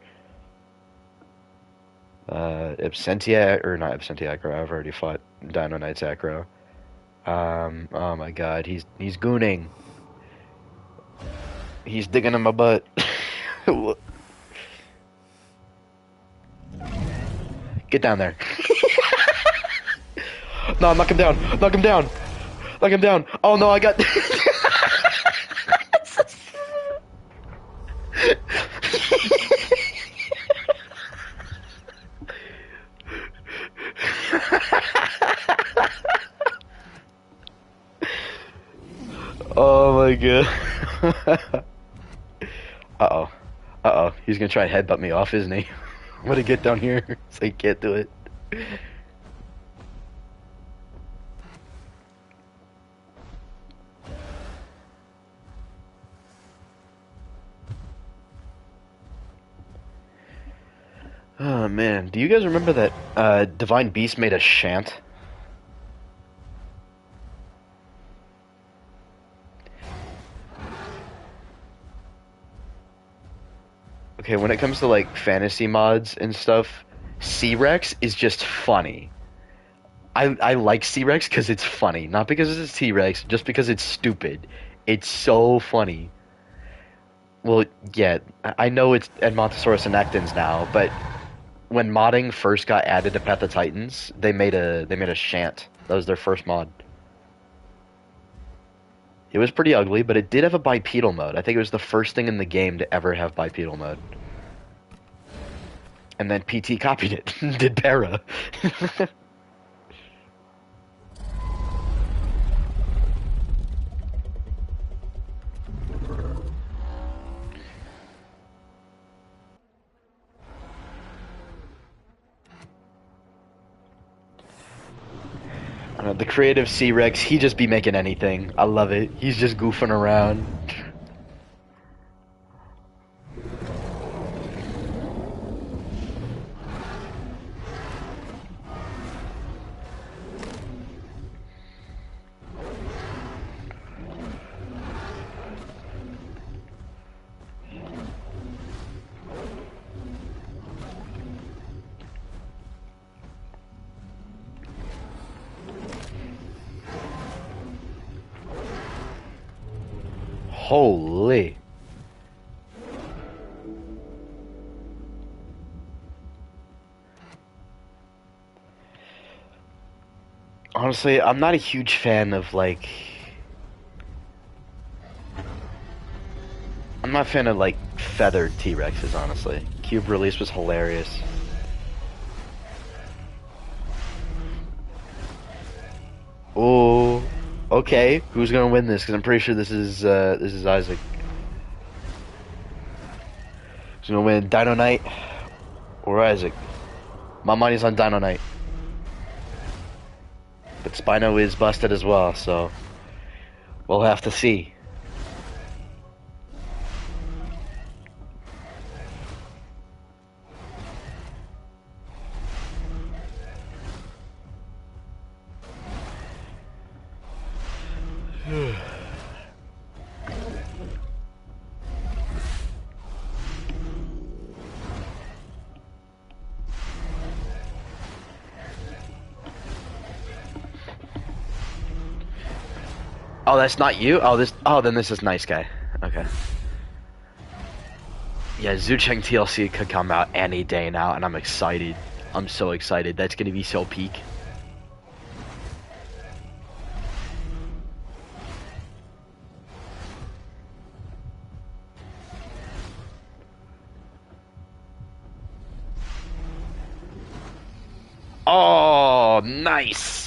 Absentiac or not Absentiac, I've already fought Dino Knight's Acro. Oh my god, he's gooning. He's digging in my butt. Get down there. No, knock him down. Knock him down. Knock him down. Oh no, I got. Oh my god. Uh-oh. Uh-oh. He's gonna try to headbutt me off, isn't he? I'm gonna get down here so he can't do it. Oh man. Do you guys remember that Divine Beast made a shant? Okay, when it comes to like fantasy mods and stuff, C-Rex is just funny. I like C-Rex because it's funny, not because it's a T-Rex, just because it's stupid. It's so funny. Well, yeah, I know it's Edmontosaurus and Ectins now, but when modding first got added to Path of Titans, they made a shant. That was their first mod. It was pretty ugly, but it did have a bipedal mode. I think it was the first thing in the game to ever have bipedal mode. And then PT copied it, did para. I don't know, the creative C-Rex, he just be making anything. I love it. He's just goofing around. Holy. Honestly, I'm not a huge fan of, like... I'm not a fan of, like, feathered T-Rexes, honestly. Cube release was hilarious. Oh, okay. Who's gonna win this? Because I'm pretty sure this is Isaac. Who's gonna win, Dino Knight or Isaac? My money's on Dino Knight. But Spino is busted as well, so we'll have to see. Oh, that's not you? Oh, this. Oh, then this is Nice Guy. Okay. Yeah, Zucheng TLC could come out any day now, and I'm excited. I'm so excited. That's gonna be so peak. Oh, nice.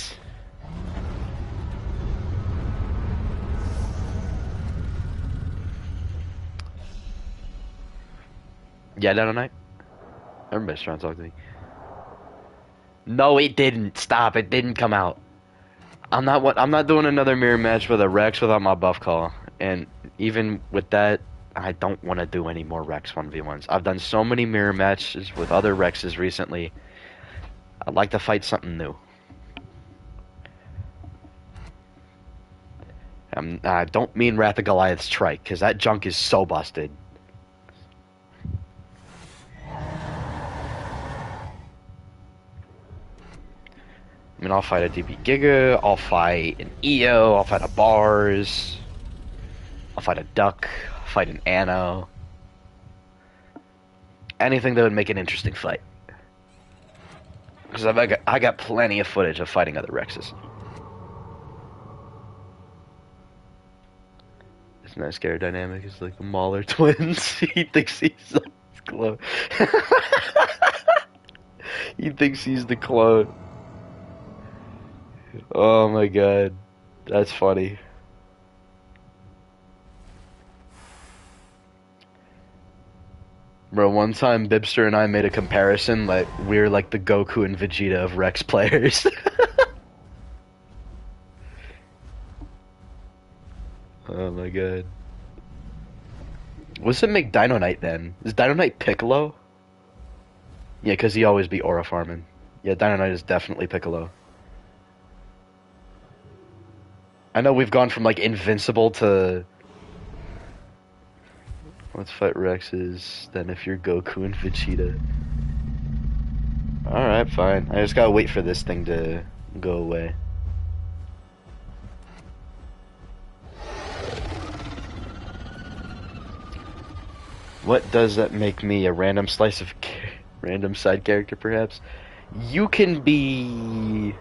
Yeah, Dino Knight. Everybody's trying to talk to me. No, it didn't. Stop. It didn't come out. I'm not doing another mirror match with a Rex without my buff call. And even with that, I don't want to do any more Rex 1v1s. I've done so many mirror matches with other Rexes recently. I'd like to fight something new. I don't mean Wrath of Goliath's trike, because that junk is so busted. I mean, I'll fight a DB Giga, I'll fight an EO, I'll fight a Bars, I'll fight a Duck, I'll fight an Anno. Anything that would make an interesting fight. Because I got plenty of footage of fighting other Rexes. This nice scare dynamic is like the Mauler twins. He thinks he's the clone. He thinks he's the clone. Oh my god. That's funny. Bro, one time Bibster and I made a comparison, like we're like the Goku and Vegeta of Rex players. Oh my god. What's it make Dino Knight then? Is Dino Knight Piccolo? Yeah, because he always be aura farming. Yeah, Dino Knight is definitely Piccolo. I know we've gone from like invincible to... Let's fight Rexes, then if you're Goku and Vegeta. Alright, fine. I just gotta wait for this thing to go away. What does that make me? A random slice of... random side character, perhaps? You can be...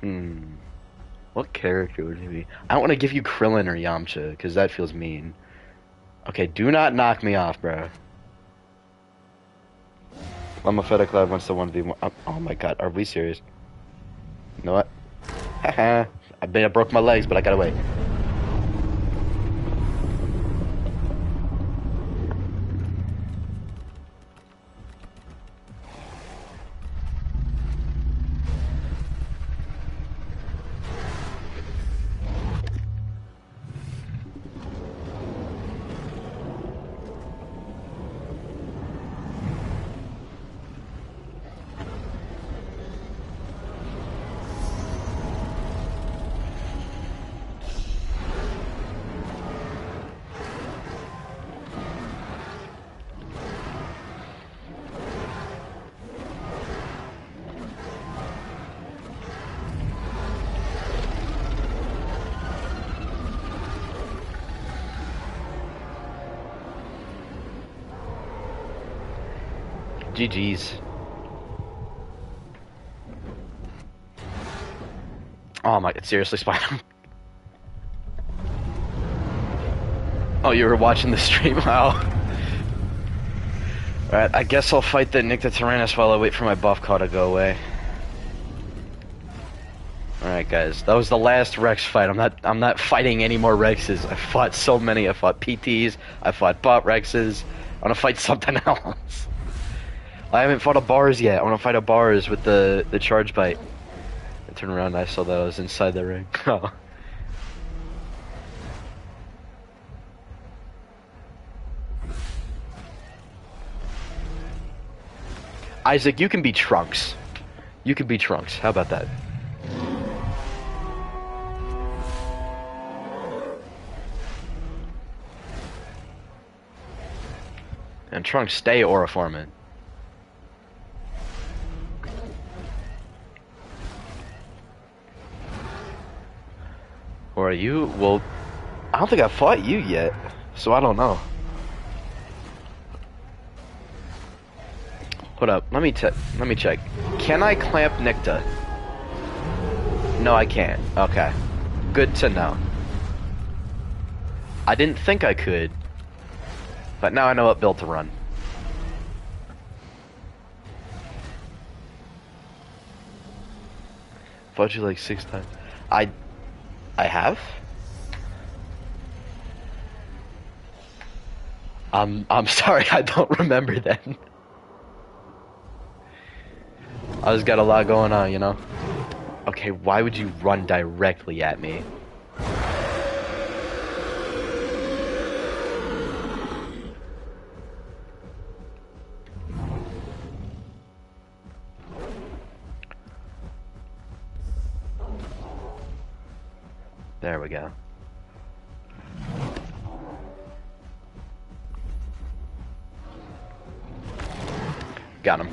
Hmm. What character would he be? I don't want to give you Krillin or Yamcha, because that feels mean. Okay, do not knock me off, bro. Llama Feta Club wants to 1v1. Oh my god, are we serious? You know what? Haha. I bet I broke my legs, but I got away. GG's. Oh my, seriously, Spider. Oh, you were watching the stream? Wow. Alright, I guess I'll fight the Nick the Tyrannus while I wait for my buff call to go away. Alright guys, that was the last Rex fight. I'm not fighting any more Rexes. I fought so many. I fought PTs, I fought bot Rexes. I wanna fight something else. I haven't fought a bars yet. I wanna fight a bars with the charge bite. I turned around and I saw that I was inside the ring. Oh. Isaac, you can be Trunks. You can be Trunks. How about that? And Trunks, stay Auraforming. Or are you? Well, I don't think I fought you yet, so I don't know. Hold up, let me check. Can I clamp Nicta? No, I can't. Okay. Good to know. I didn't think I could, but now I know what build to run. Fought you like 6 times. I have? I'm sorry, I don't remember then. I just got a lot going on, you know? Okay, why would you run directly at me? There we go. Got him.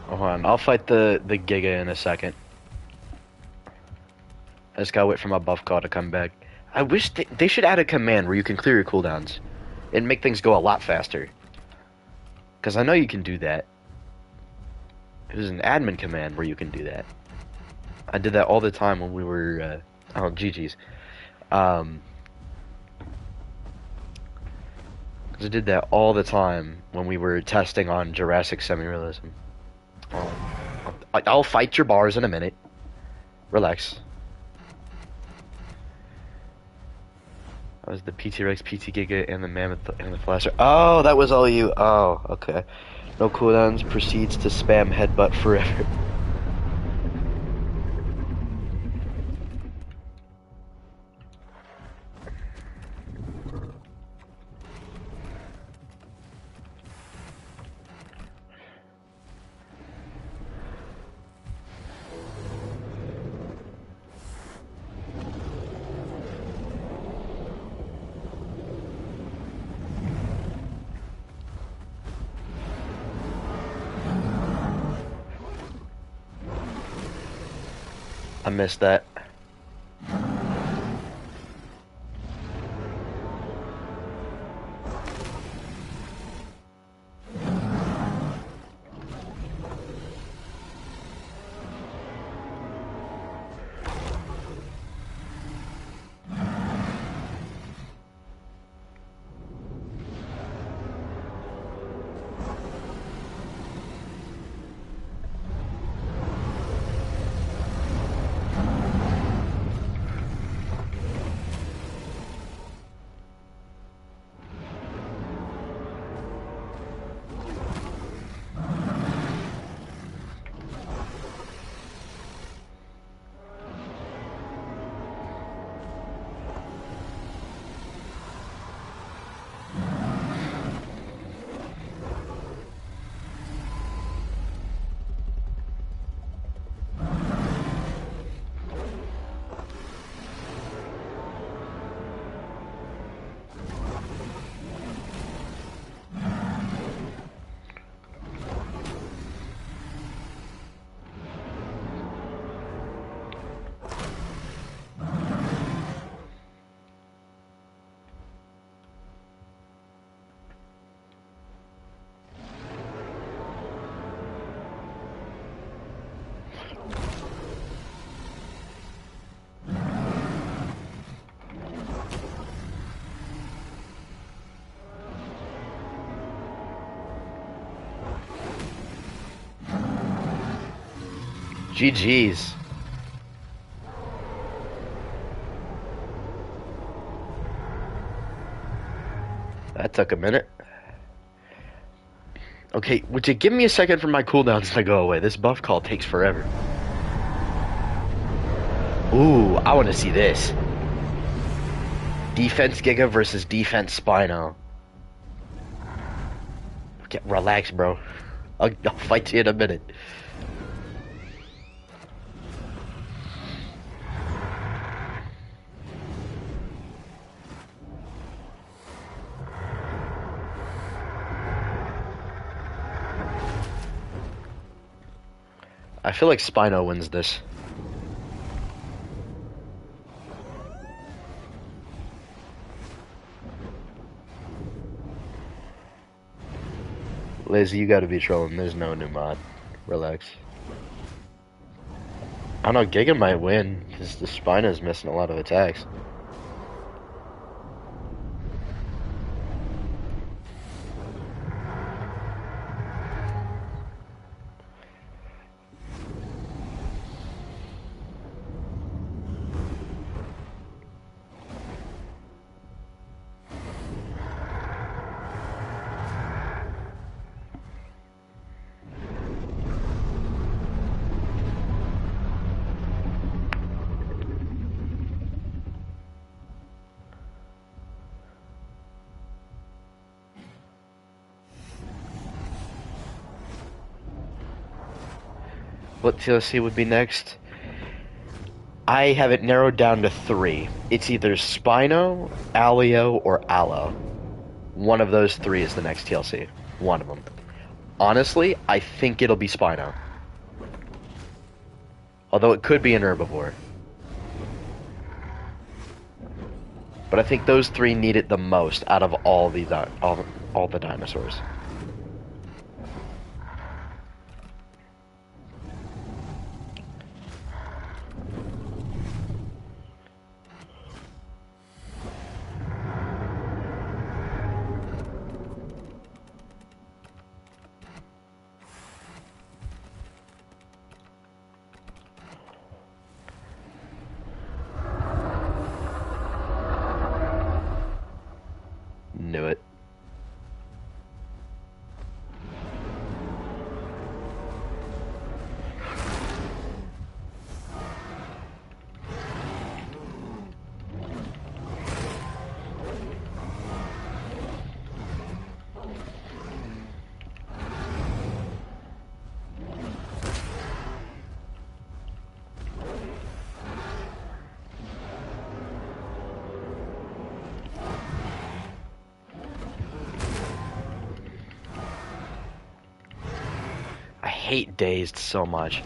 Oh, hold on, I'll fight the Giga in a second. I just gotta wait for my buff call to come back. I wish they should add a command where you can clear your cooldowns. It'd make things go a lot faster. Because I know you can do that. There's an admin command where you can do that. I did that all the time when we were, oh, GG's. Because I did that all the time when we were testing on Jurassic Semi-Realism. I'll fight your bars in a minute. Relax. That was the PT Rex, PT Giga, and the Mammoth, and the Flasher. Oh, that was all you. Oh, okay. No cooldowns, proceeds to spam headbutt forever. I missed that. GG's. That took a minute. Okay, would you give me a second for my cooldowns to go away? This buff call takes forever. Ooh, I want to see this. Defense Giga versus Defense Spino. Okay, relax, bro. I'll fight you in a minute. I feel like Spino wins this. Lazy, you gotta be trolling. There's no new mod. Relax. I don't know, Giga might win, because the Spino's missing a lot of attacks. What TLC would be next? I have it narrowed down to 3. It's either Spino, Alio, or Aloe. One of those 3 is the next TLC. One of them. Honestly, I think it'll be Spino. Although it could be an Herbivore. But I think those 3 need it the most out of all the dinosaurs. Knew it. I hate Dazed so much.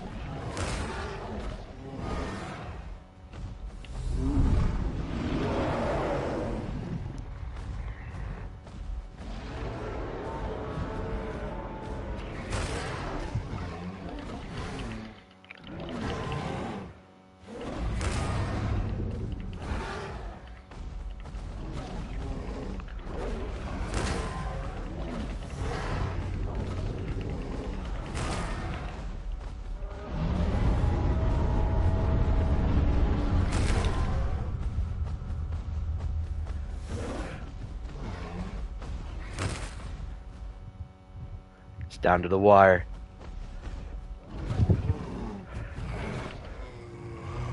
It's down to the wire.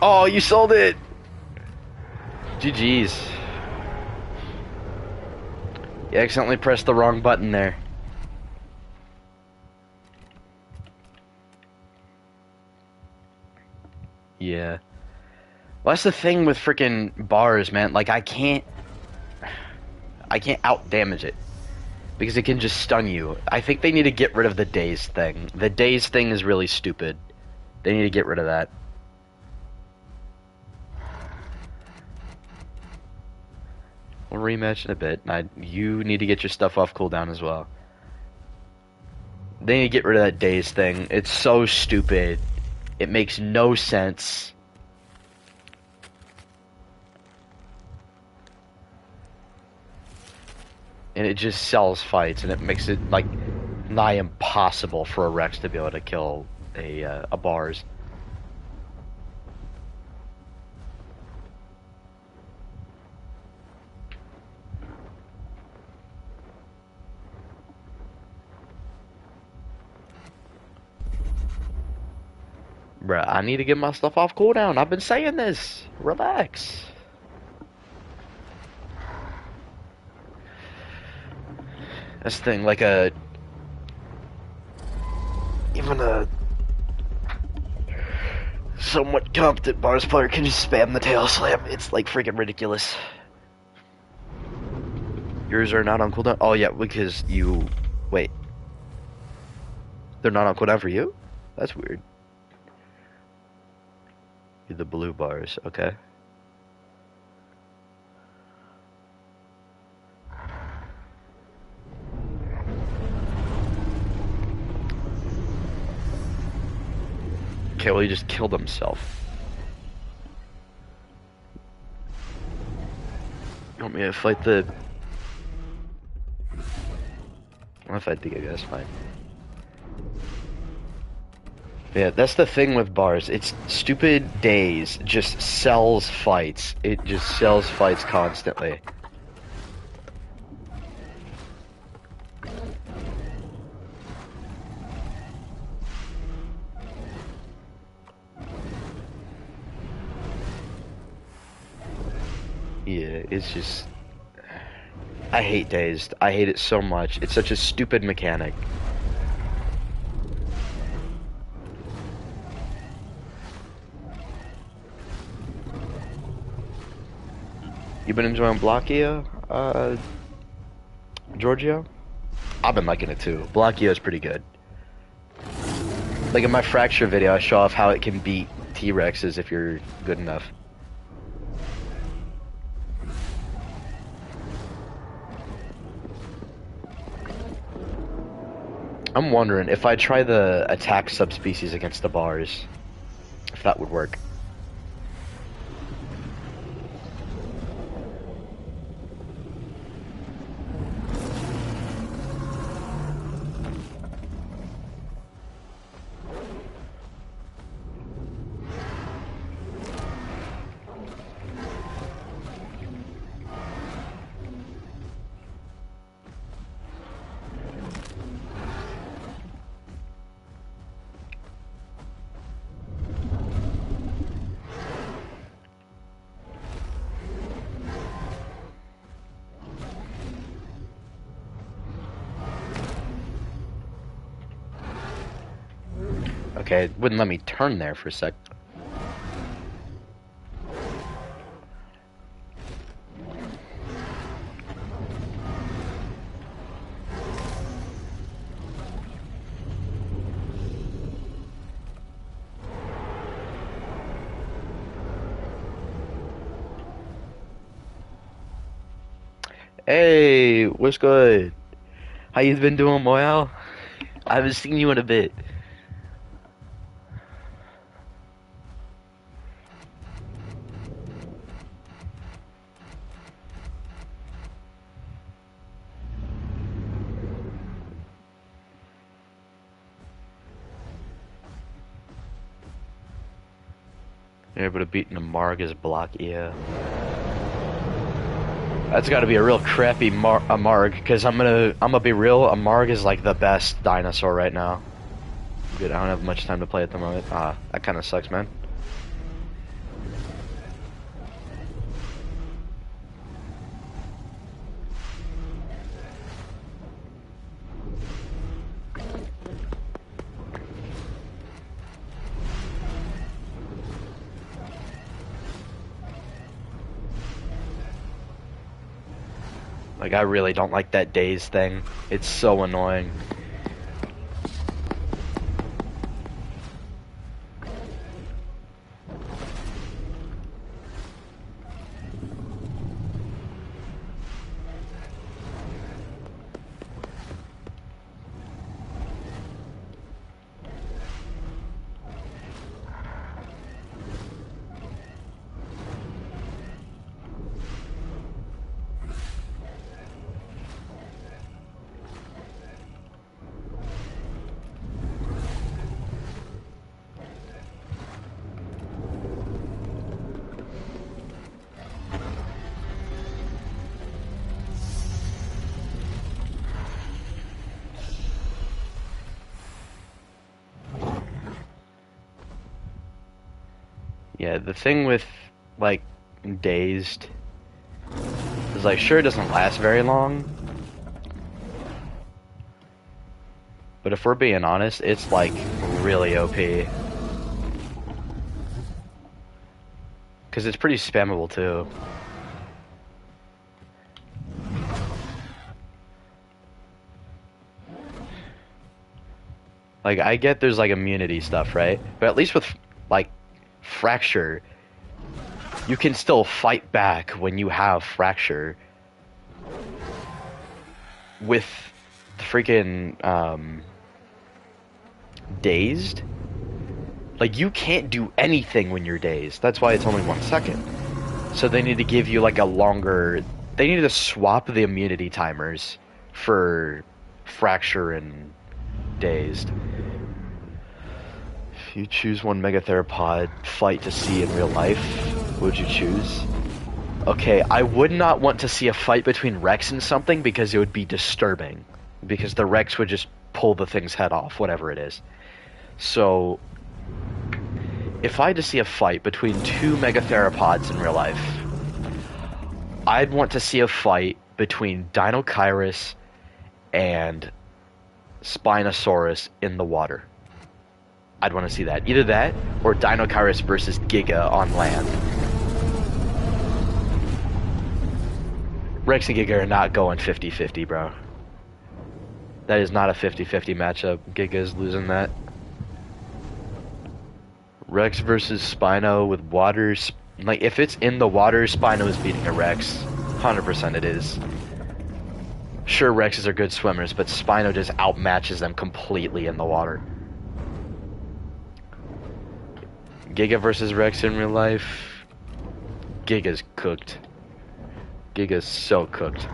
Oh, you sold it! GG's. You accidentally pressed the wrong button there. Yeah. Well, that's the thing with freaking bars, man. Like, I can't out damage it. Because it can just stun you. I think they need to get rid of the daze thing. The daze thing is really stupid. They need to get rid of that. We'll rematch in a bit. You need to get your stuff off cooldown as well. They need to get rid of that daze thing. It's so stupid. It makes no sense. And it just sells fights, and it makes it, like, nigh impossible for a Rex to be able to kill a bars. Bruh, I need to get my stuff off cooldown. I've been saying this. Relax. That's the thing, like even a somewhat competent bars player can just spam the tail slam. It's like freaking ridiculous. Yours are not on cooldown? Oh yeah, because you... Wait. They're not on cooldown for you? That's weird. You're the blue bars, okay. Okay, well he just killed himself. You want me to fight the... I'll fight the guy, that's fine. Yeah, that's the thing with bars. It's stupid days just sells fights. It just sells fights constantly. Yeah, it's just... I hate dazed. I hate it so much. It's such a stupid mechanic. You been enjoying Blockia, Giorgio? I've been liking it too. Blockia is pretty good. Like in my Fracture video, I show off how it can beat T-Rexes if you're good enough. I'm wondering if I try the attack subspecies against the bars, if that would work. Okay, it wouldn't let me turn there for a sec. Hey, what's good? How you been doing, Moyle? I haven't seen you in a bit. You're able to beat Namarga's block, yeah. That's got to be a real crappy a Marg, because I'm gonna be real. A Marg is like the best dinosaur right now. Good, I don't have much time to play at the moment. Ah, that kind of sucks, man. Like, I really don't like that daze thing. It's so annoying. Yeah, the thing with, like, dazed is, like, sure, it doesn't last very long. But if we're being honest, it's, like, really OP. Because it's pretty spammable, too. Like, I get there's, like, immunity stuff, right? But at least with, like, Fracture, you can still fight back when you have Fracture. With freaking, Dazed, like, you can't do anything when you're dazed. That's why it's only 1 second. So they need to give you, like, a longer... They need to swap the immunity timers for Fracture and Dazed. If you choose one Megatheropod fight to see in real life, what would you choose? Okay, I would not want to see a fight between Rex and something because it would be disturbing. Because the Rex would just pull the thing's head off, whatever it is. So, if I had to see a fight between 2 Megatheropods in real life, I'd want to see a fight between Deinonychus and Spinosaurus in the water. I'd want to see that. Either that, or Deinonychus versus Giga on land. Rex and Giga are not going 50-50, bro. That is not a 50-50 matchup. Giga is losing that. Rex versus Spino with water. Like, if it's in the water, Spino is beating a Rex. 100% it is. Sure, Rexes are good swimmers, but Spino just outmatches them completely in the water. Giga versus Rex in real life. Giga's cooked. Giga's so cooked.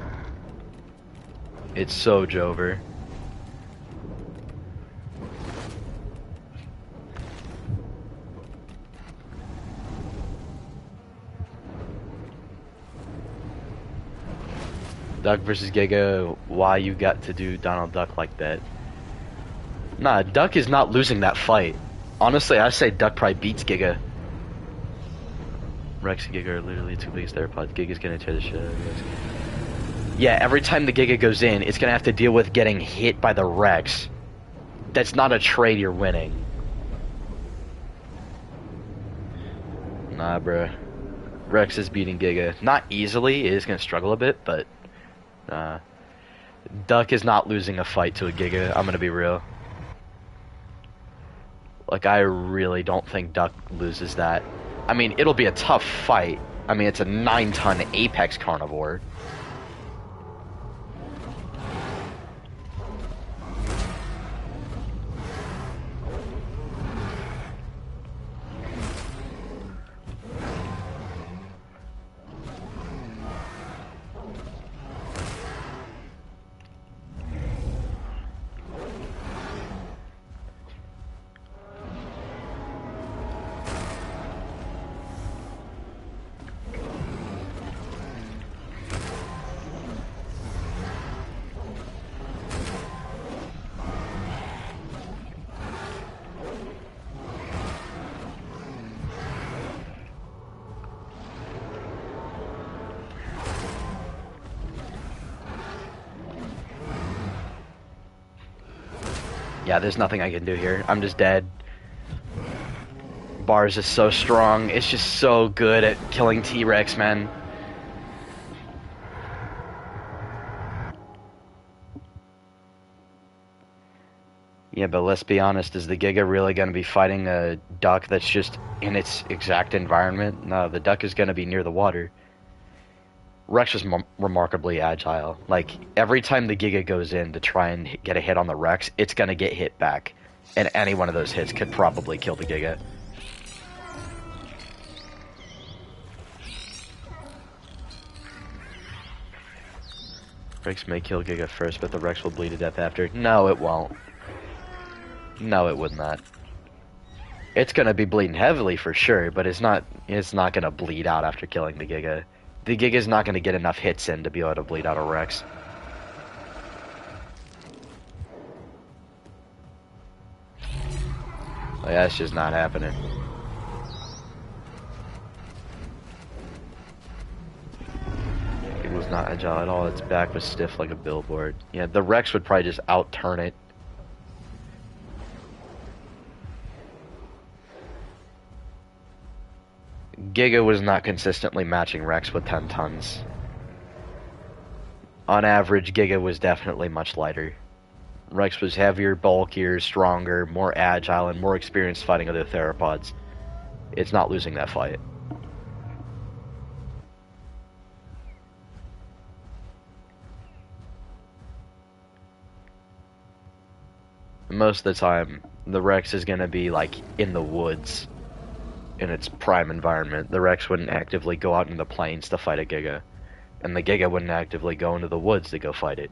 It's so Jover. Duck versus Giga, why you got to do Donald Duck like that? Nah, Duck is not losing that fight. Honestly, I say Duck probably beats Giga. Rex and Giga are literally 2 biggest theropods. Giga's gonna tear the shit out of Rex. Yeah, every time the Giga goes in, it's gonna have to deal with getting hit by the Rex. That's not a trade you're winning. Nah, bruh. Rex is beating Giga. Not easily, it is gonna struggle a bit, but... Duck is not losing a fight to a Giga, I'm gonna be real. Like, I really don't think Duck loses that. I mean, it'll be a tough fight. I mean, it's a 9-ton apex carnivore. Yeah, there's nothing I can do here. I'm just dead. Bars is so strong. It's just so good at killing T-Rex, man. Yeah, but let's be honest, is the Giga really going to be fighting a duck that's just in its exact environment? No, the duck is going to be near the water. Rex is remarkably agile. Like, every time the Giga goes in to try and get a hit on the Rex, it's going to get hit back. And any one of those hits could probably kill the Giga. Rex may kill Giga first, but the Rex will bleed to death after. No, it won't. No, it would not. It's gonna be bleeding heavily for sure, but it's not gonna bleed out after killing the Giga. The Giga's not gonna get enough hits in to be able to bleed out a Rex. Like, that's just not happening. It was not agile at all. Its back was stiff like a billboard. Yeah, the Rex would probably just out-turn it. Giga was not consistently matching Rex with 10 tons. On average, Giga was definitely much lighter. Rex was heavier, bulkier, stronger, more agile, and more experienced fighting other theropods. It's not losing that fight. Most of the time, the Rex is going to be, like, in the woods in its prime environment. The Rex wouldn't actively go out in the plains to fight a Giga. And the Giga wouldn't actively go into the woods to go fight it.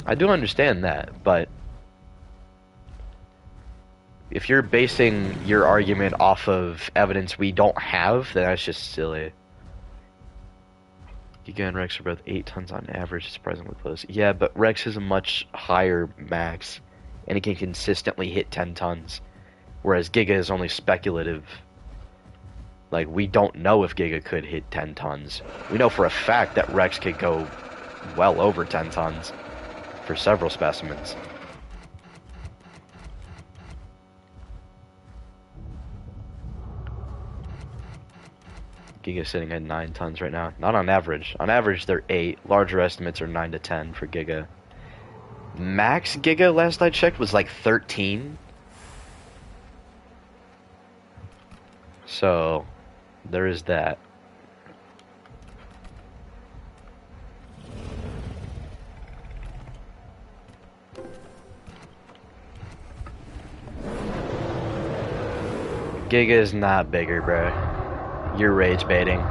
I do understand that, but if you're basing your argument off of evidence we don't have, then that's just silly. Giga and Rex are both 8 tons on average, surprisingly close. Yeah, but Rex has a much higher max, and he can consistently hit 10 tons, whereas Giga is only speculative. Like, we don't know if Giga could hit 10 tons. We know for a fact that Rex could go well over 10 tons for several specimens. Giga's sitting at 9 tons right now. Not on average. On average, they're 8. Larger estimates are 9 to 10 for Giga. Max Giga, last I checked, was like 13. So, there is that. Giga is not bigger, bro. You're rage baiting.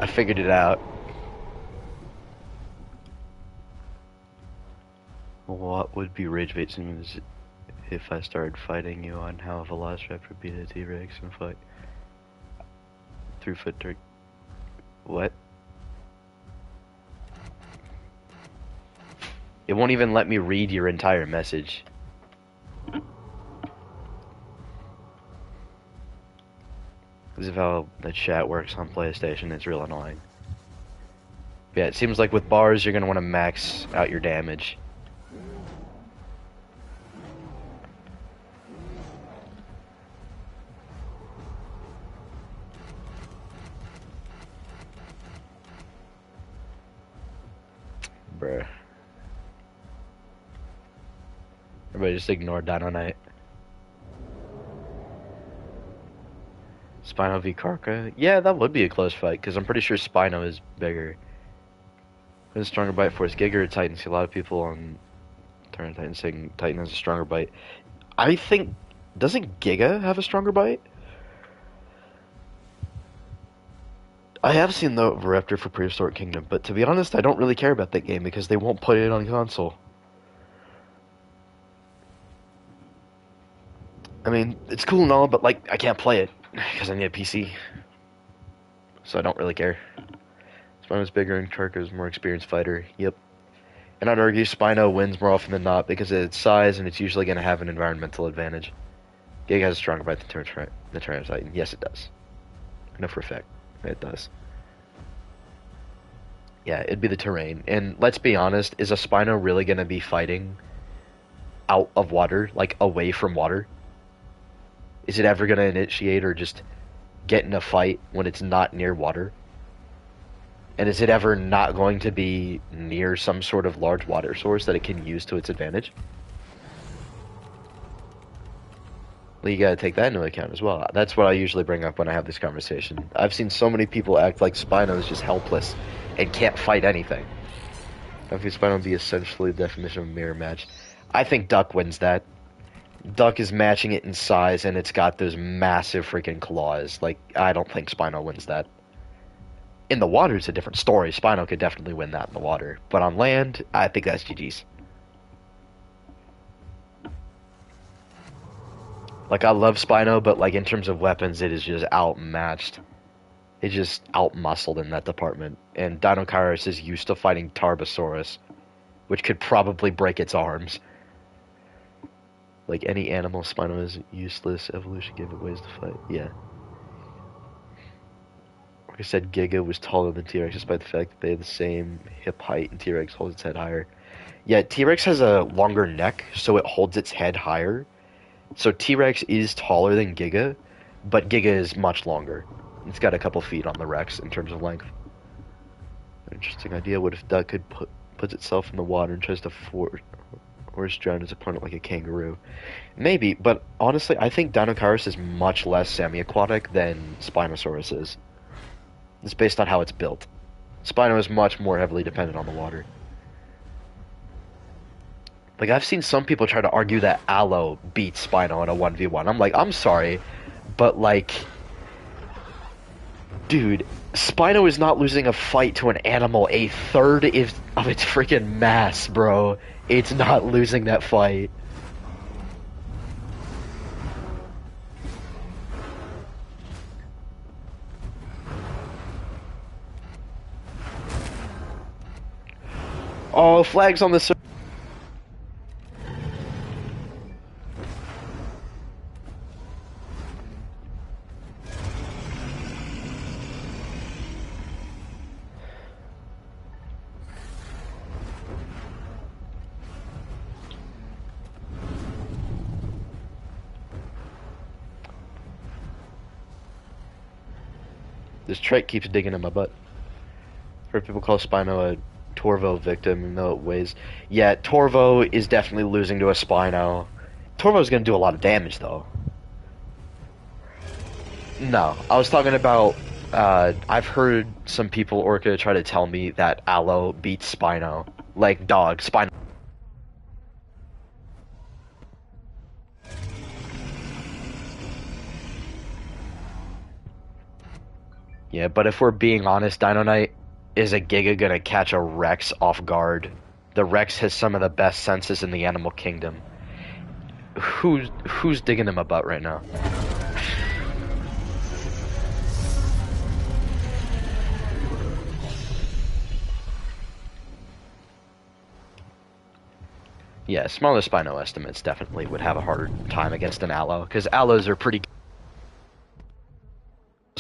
I figured it out. What would be rage bait sims if I started fighting you on how a Velociraptor beat a T-Rex in a fight? 3-foot dirt. What? It won't even let me read your entire message. This is how the chat works on PlayStation. It's real annoying. Yeah, it seems like with bars, you're gonna want to max out your damage. Bruh. Everybody just ignore Dino Knight. Spino v Karka? Yeah, that would be a close fight, because I'm pretty sure Spino is bigger. With a stronger bite force, Giga or Titan? See a lot of people on Turn Titan saying Titan has a stronger bite. I think... Doesn't Giga have a stronger bite? I have seen the Raptor for Prehistoric Kingdom, but to be honest, I don't really care about that game because they won't put it on console. I mean, it's cool and all, but like, I can't play it because I need a PC. So I don't really care. Spino's bigger and Karka's more experienced fighter. Yep. And I'd argue Spino wins more often than not because of its size and it's usually going to have an environmental advantage. Giga has a stronger bite than the Tyrannosaurus Titan. Yes, it does. I know for a fact. It does. Yeah, it'd be the terrain. And let's be honest, is a Spino really going to be fighting out of water, like away from water? Is it ever going to initiate or just get in a fight when it's not near water? And is it ever not going to be near some sort of large water source that it can use to its advantage? Well, you gotta take that into account as well. That's what I usually bring up when I have this conversation. I've seen so many people act like Spino is just helpless and can't fight anything. I think Spino would be essentially the definition of a mirror match. I think Duck wins that. Duck is matching it in size, and it's got those massive freaking claws. Like, I don't think Spino wins that. In the water, it's a different story. Spino could definitely win that in the water. But on land, I think that's GG's. Like, I love Spino, but, like, in terms of weapons, it is just outmatched. It's just outmuscled in that department. And Deinonychus is used to fighting Tarbosaurus, which could probably break its arms. Like any animal, Spino is useless. Evolution gave it ways to fight. Yeah. Like I said, Giga was taller than T-Rex despite the fact that they have the same hip height and T-Rex holds its head higher. Yeah, T-Rex has a longer neck, so it holds its head higher. So T-Rex is taller than Giga, but Giga is much longer. It's got a couple feet on the Rex in terms of length. Interesting idea. What if Duck could puts itself in the water and tries to force drown its opponent like a kangaroo? Maybe, but honestly, I think Deinonychus is much less semi-aquatic than Spinosaurus is. It's based on how it's built. Spino is much more heavily dependent on the water. Like, I've seen some people try to argue that Allo beats Spino in a 1v1. I'm like, I'm sorry, but like, dude, Spino is not losing a fight to an animal a third of its freaking mass, bro. It's not losing that fight. Oh, flags on the server. This trike keeps digging in my butt. Heard people call Spino a Torvo victim, even though it weighs. Yeah, Torvo is definitely losing to a Spino. Torvo's gonna do a lot of damage, though. No, I was talking about, I've heard some people, Orca, try to tell me that Allo beats Spino. Like, dog, Spino. Yeah, but if we're being honest, Dino Knight, is a Giga gonna catch a Rex off guard? The Rex has some of the best senses in the animal kingdom. Who's digging him a butt right now? Yeah, smaller Spino estimates definitely would have a harder time against an Allo, because Allos are pretty.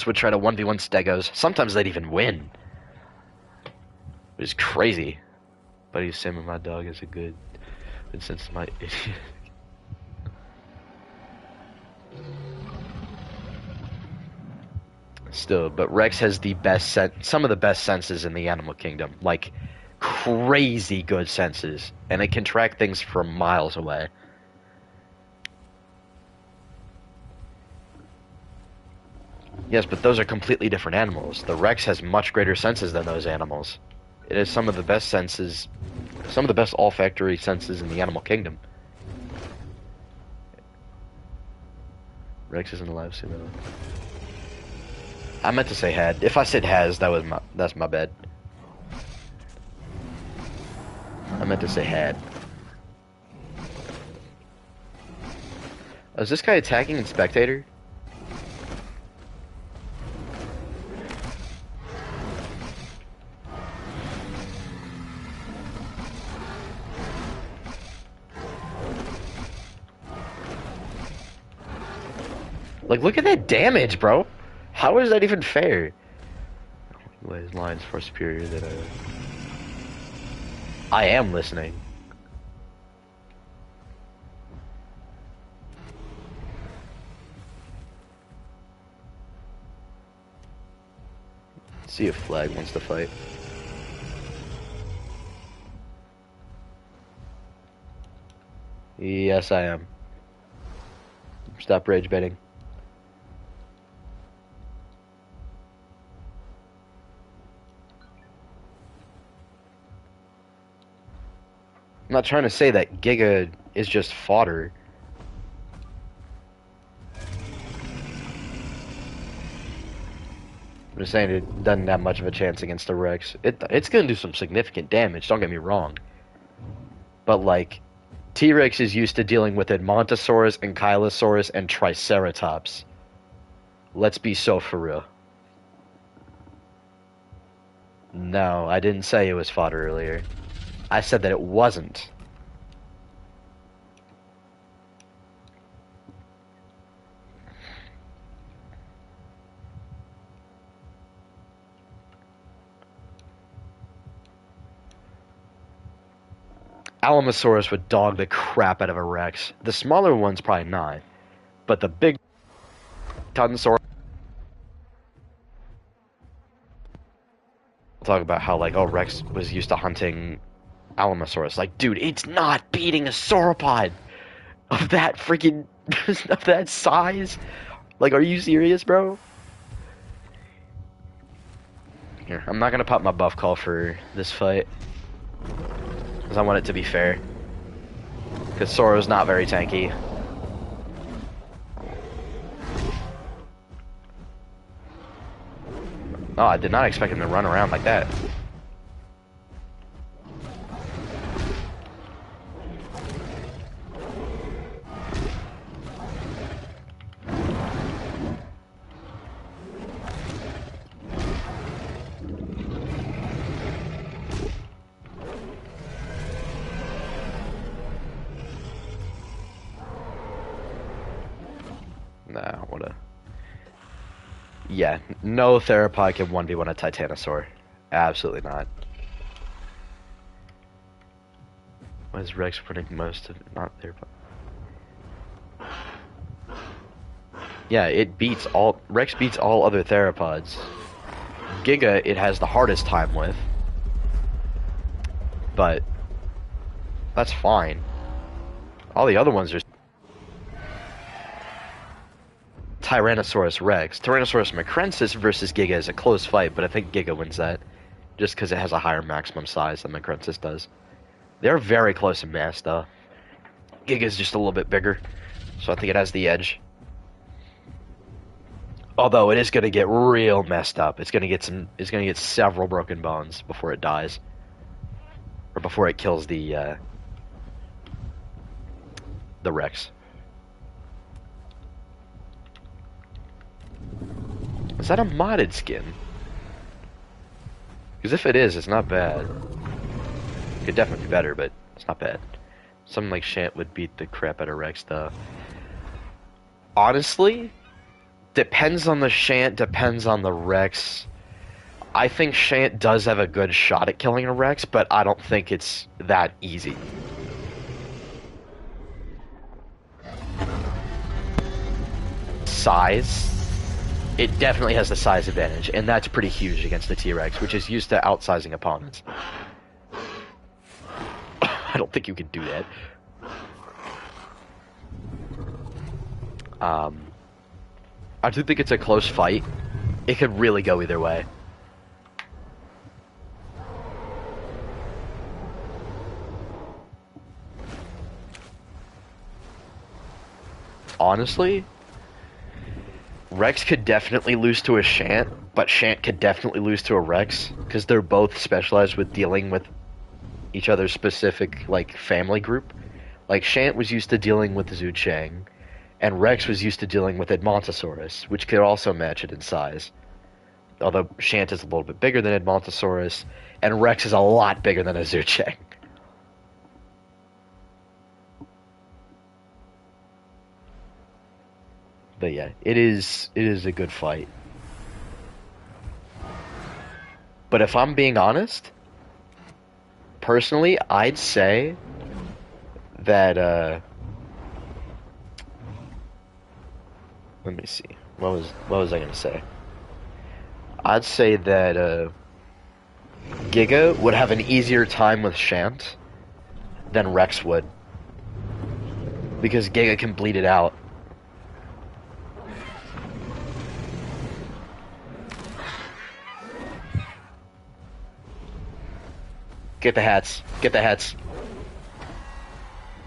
Would try to 1v1 Stegos. Sometimes they'd even win. Which is crazy. But he's saying my dog is a good sense of my idiot. Still, but Rex has the best some of the best senses in the animal kingdom. Like, crazy good senses. And it can track things from miles away. Yes, but those are completely different animals. The Rex has much greater senses than those animals. It has some of the best senses, some of the best olfactory senses in the animal kingdom. Rex isn't alive soon though. I meant to say had. If I said has, that's my bad. I meant to say had. Is this guy attacking in spectator? Like, look at that damage, bro. How is that even fair? His line's far superior than I am listening. See if Flag wants to fight. Yes, I am. Stop rage baiting. I'm not trying to say that Giga is just fodder. I'm just saying it doesn't have much of a chance against the Rex. It's gonna do some significant damage, don't get me wrong. But like, T-Rex is used to dealing with Edmontosaurus, Ankylosaurus, and Triceratops. Let's be so for real. No, I didn't say it was fodder earlier. I said that it wasn't. Alamosaurus would dog the crap out of a Rex. The smaller one's probably not. But the big Titanosaurus... Talk about how, like, oh, Rex was used to hunting Alamosaurus. Like, dude, it's not beating a sauropod of that freaking... of that size. Like, are you serious, bro? Here, I'm not gonna pop my buff call for this fight. Because I want it to be fair. Because Soro's not very tanky. Oh, I did not expect him to run around like that. Nah, what a... Yeah, no theropod can 1v1 a Titanosaur. Absolutely not. Why is Rex putting most of it? Not theropod. Yeah, it beats all... Rex beats all other theropods. Giga, it has the hardest time with. But... that's fine. All the other ones are... Tyrannosaurus Rex. Tyrannosaurus macrensis versus Giga is a close fight, but I think Giga wins that. Just because it has a higher maximum size than macrensis does. They're very close in mass, though. Giga's just a little bit bigger, so I think it has the edge. Although it is gonna get real messed up. It's gonna get several broken bones before it dies. Or before it kills the Rex. Is that a modded skin? Because if it is, it's not bad. It could definitely be better, but it's not bad. Something like Shant would beat the crap out of Rex, though. Honestly, depends on the Shant, depends on the Rex. I think Shant does have a good shot at killing a Rex, but I don't think it's that easy. Size. It definitely has the size advantage, and that's pretty huge against the T-Rex, which is used to outsizing opponents. I don't think you can do that. I do think it's a close fight. It could really go either way. Honestly, Rex could definitely lose to a Shant, but Shant could definitely lose to a Rex, because they're both specialized with dealing with each other's specific, like, family group. Like, Shant was used to dealing with Zhu Cheng, and Rex was used to dealing with Edmontosaurus, which could also match it in size. Although Shant is a little bit bigger than Edmontosaurus, and Rex is a lot bigger than a Zhu Cheng. But yeah, it is a good fight. But if I'm being honest, personally, I'd say that let me see. What was I gonna say? I'd say that Giga would have an easier time with Shant than Rex would. Because Giga can bleed it out. Get the hats. Get the hats.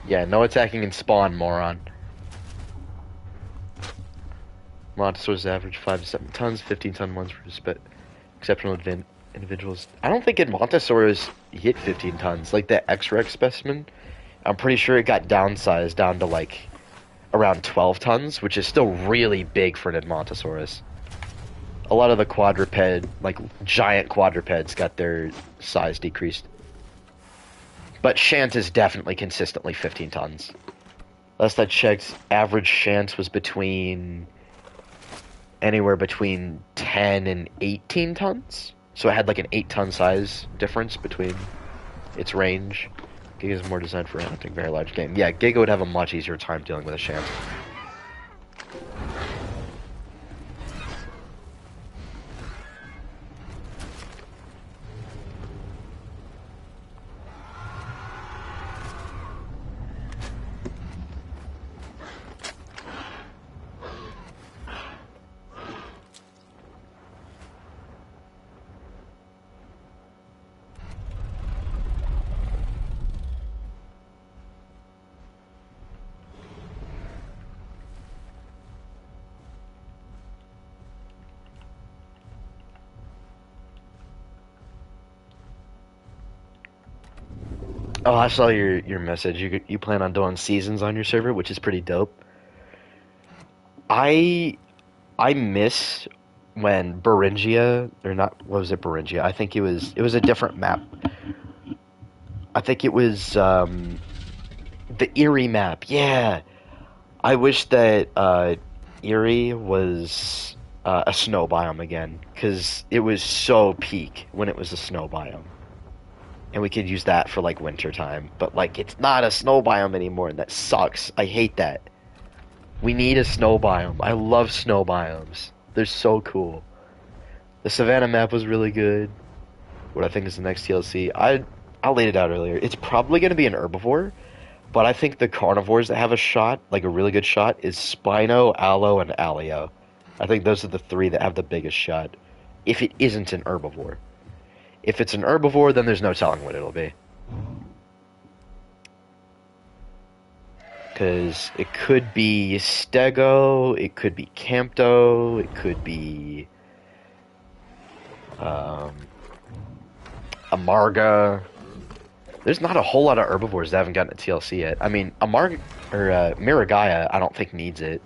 Yeah, no attacking in spawn, moron. Montosaurus average 5 to 7 tons, 15-ton ones for exceptional individuals. I don't think Montosaurus hit 15 tons. Like the X-Rex specimen, I'm pretty sure it got downsized down to like around 12 tons, which is still really big for an Edmontosaurus. A lot of the quadruped, like giant quadrupeds, got their size decreased. But Shant is definitely consistently 15 tons. Last I checked, average Shant was anywhere between 10 and 18 tons. So it had like an 8-ton size difference between its range. Giga is more designed for hunting very large game. Yeah, Giga would have a much easier time dealing with a Shant. Oh, I saw your message. You plan on doing seasons on your server, which is pretty dope. I I miss when Beringia or not what was it Beringia? I think it was a different map. I think it was the Erie map. Yeah. I wish that Erie was a snow biome again cuz it was so peak when it was a snow biome. And we could use that for like winter time, but like it's not a snow biome anymore and that sucks. I hate that. We need a snow biome. I love snow biomes. They're so cool. The Savannah map was really good. What I think is the next TLC. I laid it out earlier. It's probably going to be an herbivore, but I think the carnivores that have a shot, like a really good shot, is Spino, Allo, and Alio. I think those are the three that have the biggest shot. If it isn't an herbivore. If it's an herbivore, then there's no telling what it'll be. Because it could be Stego, it could be Campto, it could be um, Amarga. There's not a whole lot of herbivores that haven't gotten a TLC yet. I mean, Amarga or Miragaya, I don't think needs it.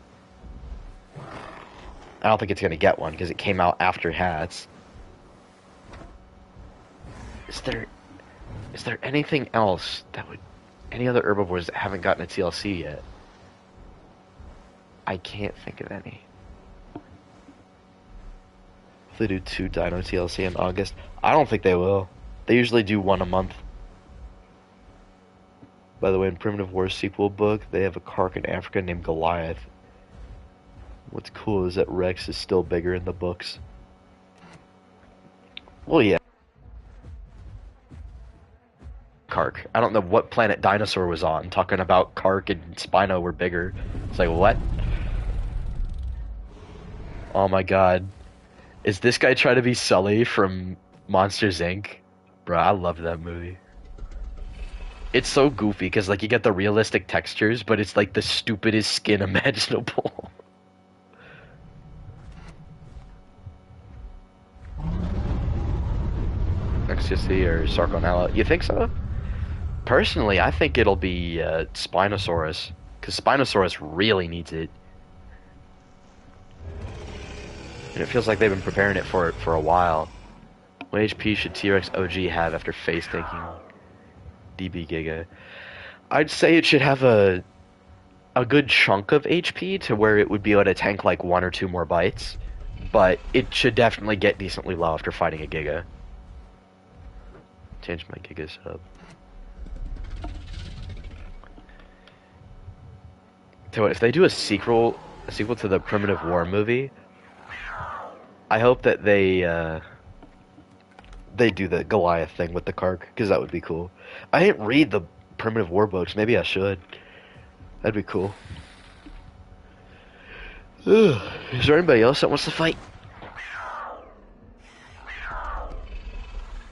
I don't think it's gonna get one because it came out after Hats. Is there anything else that would any other herbivores that haven't gotten a TLC yet? I can't think of any. If they do 2 Dino TLC in August, I don't think they will. They usually do 1 a month. By the way, in Primitive Wars sequel book, they have a Kark in Africa named Goliath. What's cool is that Rex is still bigger in the books. Well, yeah. Kark. I don't know what planet Dinosaur was on, talking about Kark and Spino were bigger. It's like, what? Oh my god. Is this guy trying to be Sully from Monsters, Inc.? Bro, I loved that movie. It's so goofy, because, like, you get the realistic textures, but it's, like, the stupidest skin imaginable. Nexusy or Sarconella. You think so? Personally, I think it'll be Spinosaurus, because Spinosaurus really needs it. And it feels like they've been preparing it for a while. What HP should T-Rex OG have after face taking DB Giga? I'd say it should have a good chunk of HP to where it would be able to tank like 1 or 2 more bites, but it should definitely get decently low after fighting a Giga. Change my Giga sub. So if they do a sequel to the Primitive War movie, I hope that they do the Goliath thing with the Kark, because that would be cool. I didn't read the Primitive War books. Maybe I should. That'd be cool. Ugh. Is there anybody else that wants to fight?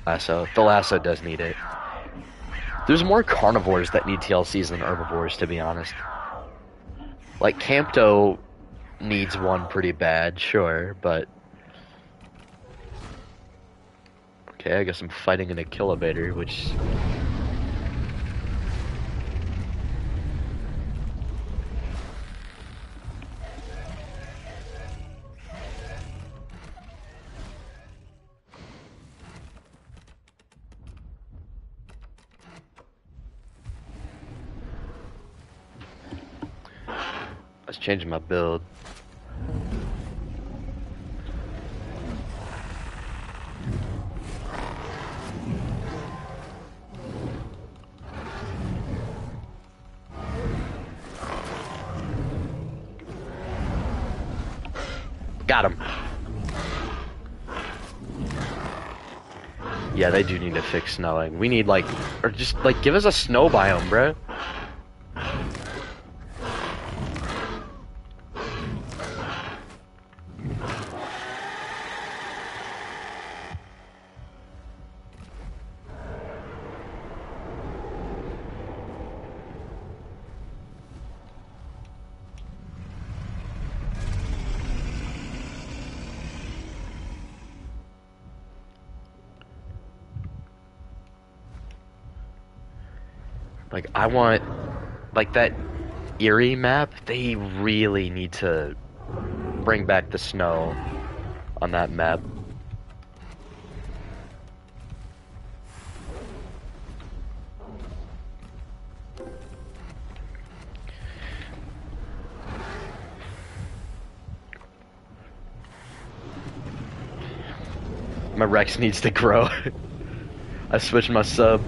Lasso. The Lasso does need it. There's more carnivores that need TLCs than herbivores, to be honest. Like, Campto needs one pretty bad, sure, but... Okay, I guess I'm fighting in a Kilovator, which... I was changing my build. Got him. Yeah, they do need to fix snowing. We need, like, or just, like, give us a snow biome, bro. Like, I want, like, that Erie map, they really need to bring back the snow on that map. My Rex needs to grow. I switched my sub.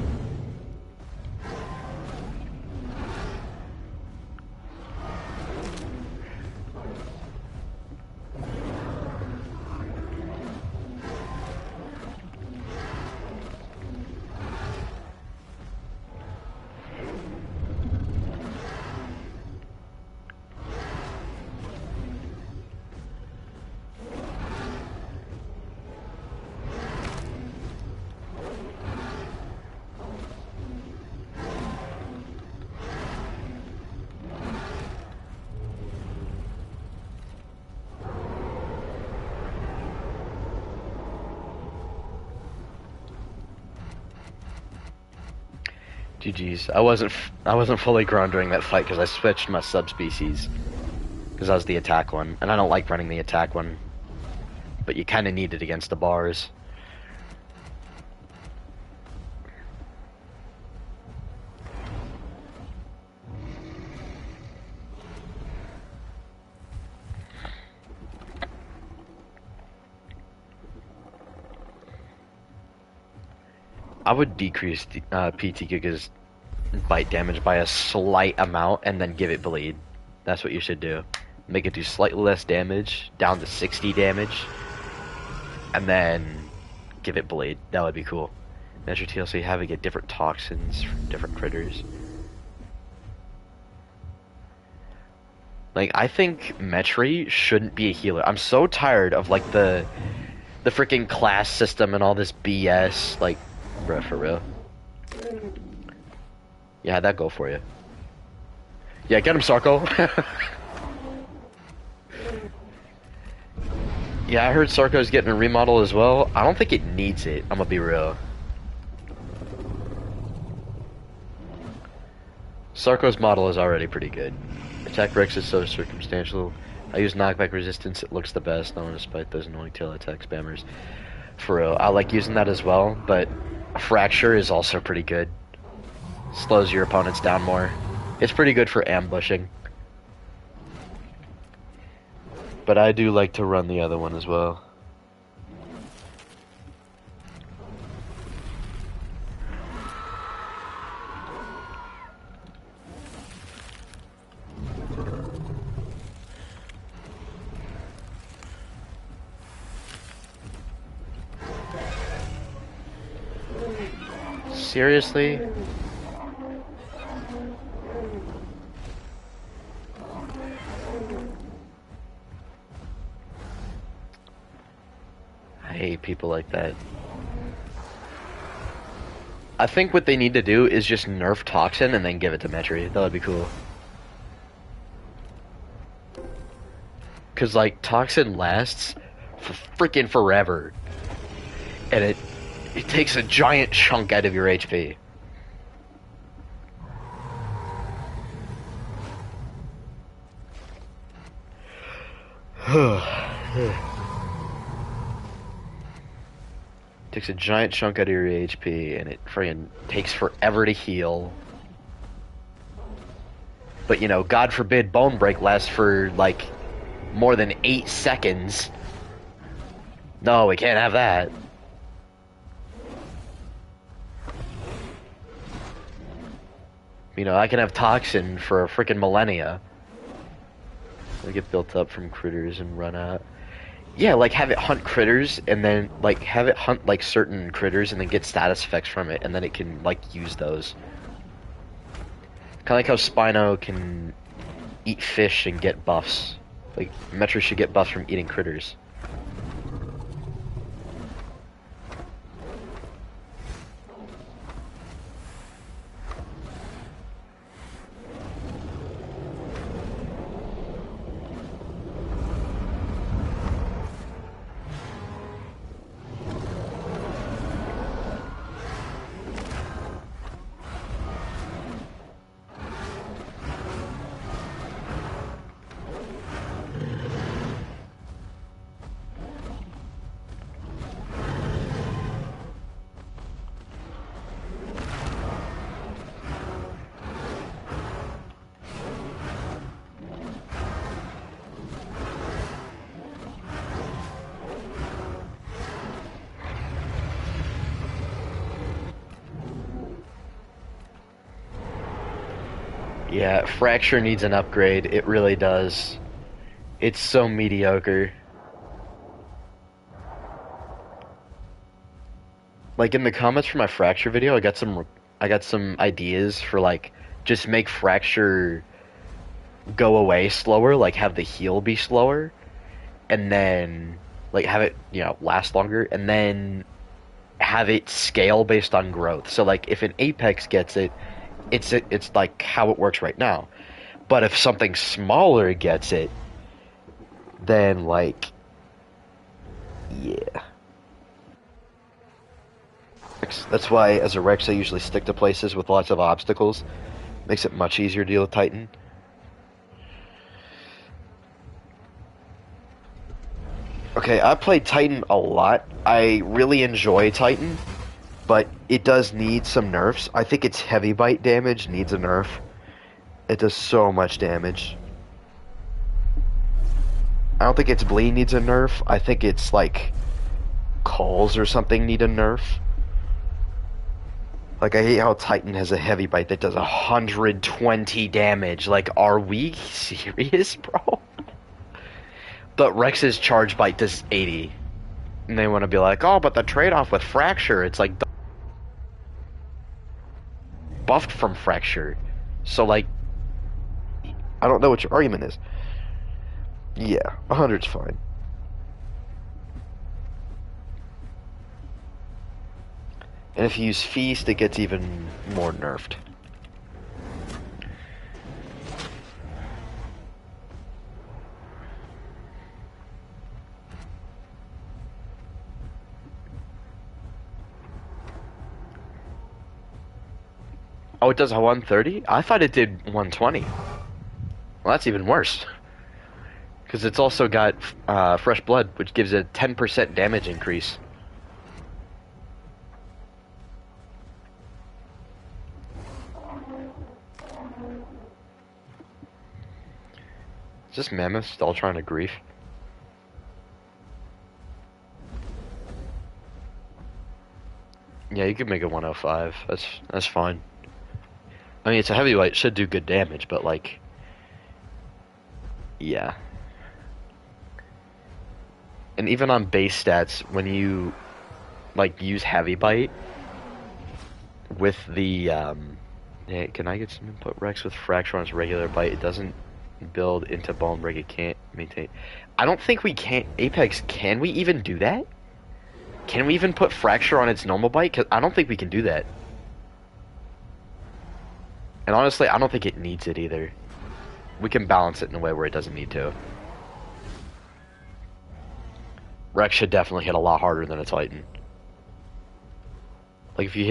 GG's. I wasn't fully grown during that fight because I switched my subspecies because I was the attack one, and I don't like running the attack one, but you kind of need it against the bars. I would decrease the, PT Giga's bite damage by a slight amount and then give it bleed. That's what you should do. Make it do slightly less damage, down to 60 damage, and then give it bleed. That would be cool. Measure TLC having get different toxins from different critters. Like, I think Metri shouldn't be a healer. I'm so tired of, like, the freaking class system and all this BS. Like, bruh, for real. Yeah, how'd that go for you? Yeah, get him, Sarko. Yeah, I heard Sarko's getting a remodel as well. I don't think it needs it, I'm gonna be real. Sarko's model is already pretty good. Attack Rex is so circumstantial. I use knockback resistance, it looks the best, no one despite those annoying tail attack spammers. For real, I like using that as well, but Fracture is also pretty good. Slows your opponents down more. It's pretty good for ambushing. But I do like to run the other one as well. Seriously? I hate people like that. I think what they need to do is just nerf Toxin and then give it to Metri. That would be cool. Cause like Toxin lasts for freaking forever. And it takes a giant chunk out of your HP. Takes a giant chunk out of your HP, and it friggin' takes forever to heal. But you know, God forbid Bone Break lasts for like more than 8 seconds. No, we can't have that. You know, I can have Toxin for a freaking millennia. They get built up from critters and run out. Yeah, like have it hunt critters and then like have it hunt like certain critters and then get status effects from it and then it can like use those. Kinda like how Spino can eat fish and get buffs. Like Metro should get buffs from eating critters. Yeah, Fracture needs an upgrade. It really does. It's so mediocre. Like in the comments for my Fracture video, I got some ideas for like just make Fracture go away slower, like have the heal be slower, and then like have it, you know, last longer, and then have it scale based on growth. So like if an Apex gets it, it's like how it works right now. But if something smaller gets it, then like yeah. That's why, as a Rex, I usually stick to places with lots of obstacles. Makes it much easier to deal with Titan. Okay, I played Titan a lot. I really enjoy Titan, but it does need some nerfs. I think its heavy bite damage needs a nerf. It does so much damage. I don't think its bleed needs a nerf. I think it's like calls or something need a nerf. Like, I hate how Titan has a heavy bite that does 120 damage. Like, are we serious, bro? But Rex's charge bite does 80. And they want to be like, oh, but the trade-off with Fracture, it's like buffed from Fracture. So, like, I don't know what your argument is. Yeah, 100's fine. And if you use Feast, it gets even more nerfed. Oh, it does a 130? I thought it did 120. Well, that's even worse. Because it's also got Fresh Blood, which gives a 10% damage increase. Is this Mammoth still trying to grief? Yeah, you could make it 105. That's fine. I mean, it's a heavyweight, should do good damage, but like, yeah. And even on base stats, when you like use heavy bite with the hey, can I get some input Rex with fracture on its regular bite? It doesn't build into bone break. It can't maintain. I don't think we can. Apex, can we even do that? Can we even put fracture on its normal bite? Because I don't think we can do that. And honestly, I don't think it needs it either. We can balance it in a way where it doesn't need to. Rex should definitely hit a lot harder than a Titan. Like, if you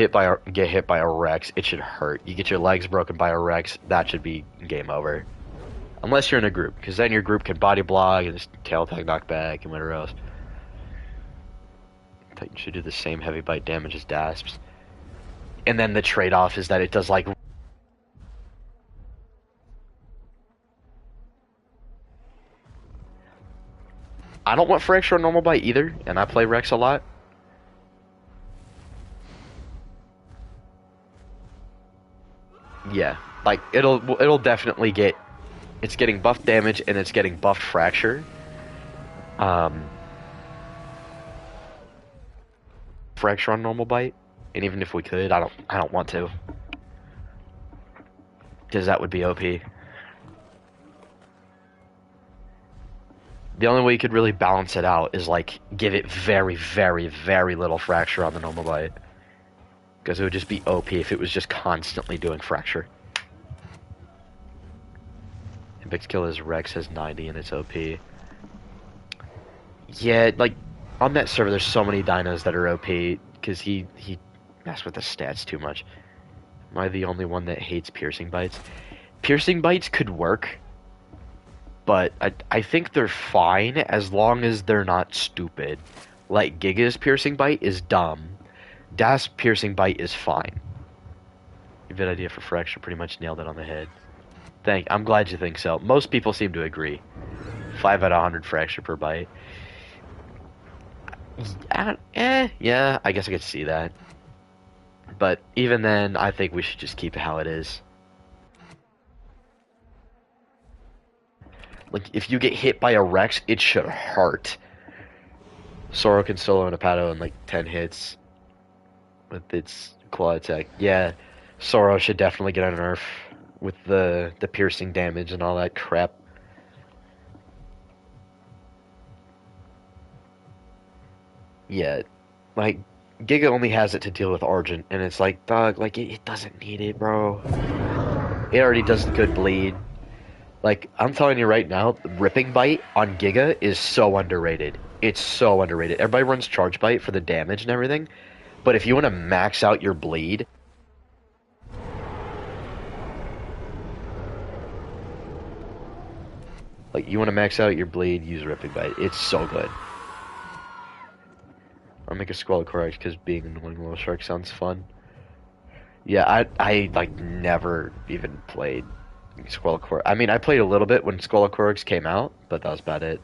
get hit by a Rex, it should hurt. You get your legs broken by a Rex, that should be game over. Unless you're in a group, because then your group can body block and just tail tag knockback and whatever else. Titan should do the same heavy bite damage as Dasps. And then the trade-off is that it does like... I don't want fracture on normal bite either, and I play Rex a lot. Yeah, like it'll definitely get, it's getting buffed damage and it's getting buffed fracture. Fracture on normal bite, and even if we could, I don't want to, because that would be OP. The only way you could really balance it out is like give it very, very, very little fracture on the normal bite, because it would just be OP if it was just constantly doing fracture. And Big Kill is Rex has 90 and it's OP. Yeah, like on that server, there's so many dinos that are OP because he messed with the stats too much. Am I the only one that hates piercing bites? Piercing bites could work, but I think they're fine as long as they're not stupid. Like Giga's piercing bite is dumb. Das piercing bite is fine. Good idea for fracture, pretty much nailed it on the head. I'm glad you think so. Most people seem to agree. 5 out of 100 fracture per bite. Yeah, I guess I could see that. But even then, I think we should just keep it how it is. Like, if you get hit by a Rex, it should hurt. Soro can solo an Apato in like 10 hits with its claw attack. Yeah, Soro should definitely get a nerf with the piercing damage and all that crap. Yeah, like, Giga only has it to deal with Argent, and it's like, dog, like, it doesn't need it, bro. It already does the good bleed. Like, I'm telling you right now, Ripping Bite on Giga is so underrated. It's so underrated. Everybody runs Charge Bite for the damage and everything, But if you want to max out your bleed, like you want to max out your bleed, use Ripping Bite. It's so good. I'll make a Squall Corax because being annoying little shark sounds fun. Yeah, I like never even played Squall Corax. I mean, I played a little bit when Squall Corax came out, but that was about it.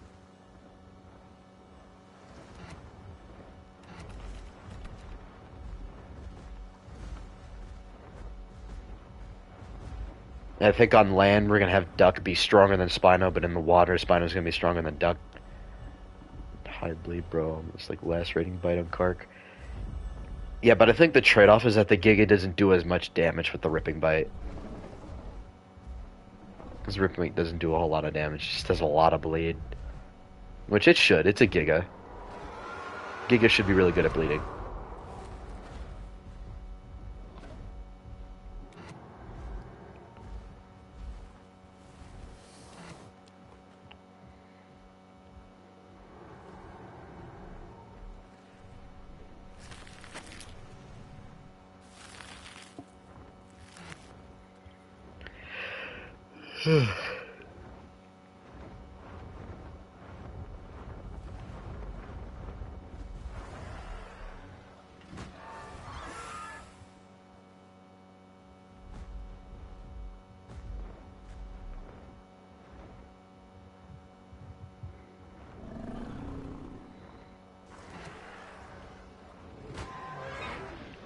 I think on land we're gonna have Duck be stronger than Spino, but in the water Spino's gonna be stronger than Duck. High bleed, bro. It's like lacerating bite on Kark. Yeah, but I think the trade-off is that the Giga doesn't do as much damage with the Ripping Bite. Because Ripping Bite doesn't do a whole lot of damage, it just does a lot of bleed. Which it should, it's a Giga. Giga should be really good at bleeding.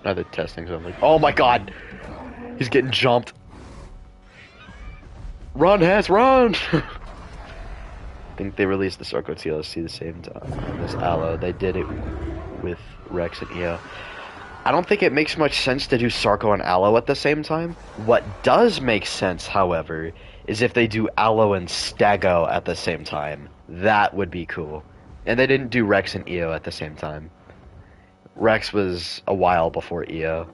Now they're testing, so I'm like, oh my god! He's getting jumped. Run, Hess, run! I think they released the Sarko TLC the same time as Aloe. They did it with Rex and EO. I don't think it makes much sense to do Sarko and Aloe at the same time. What does make sense, however, is if they do Aloe and Stego at the same time. That would be cool. And they didn't do Rex and EO at the same time. Rex was a while before EO.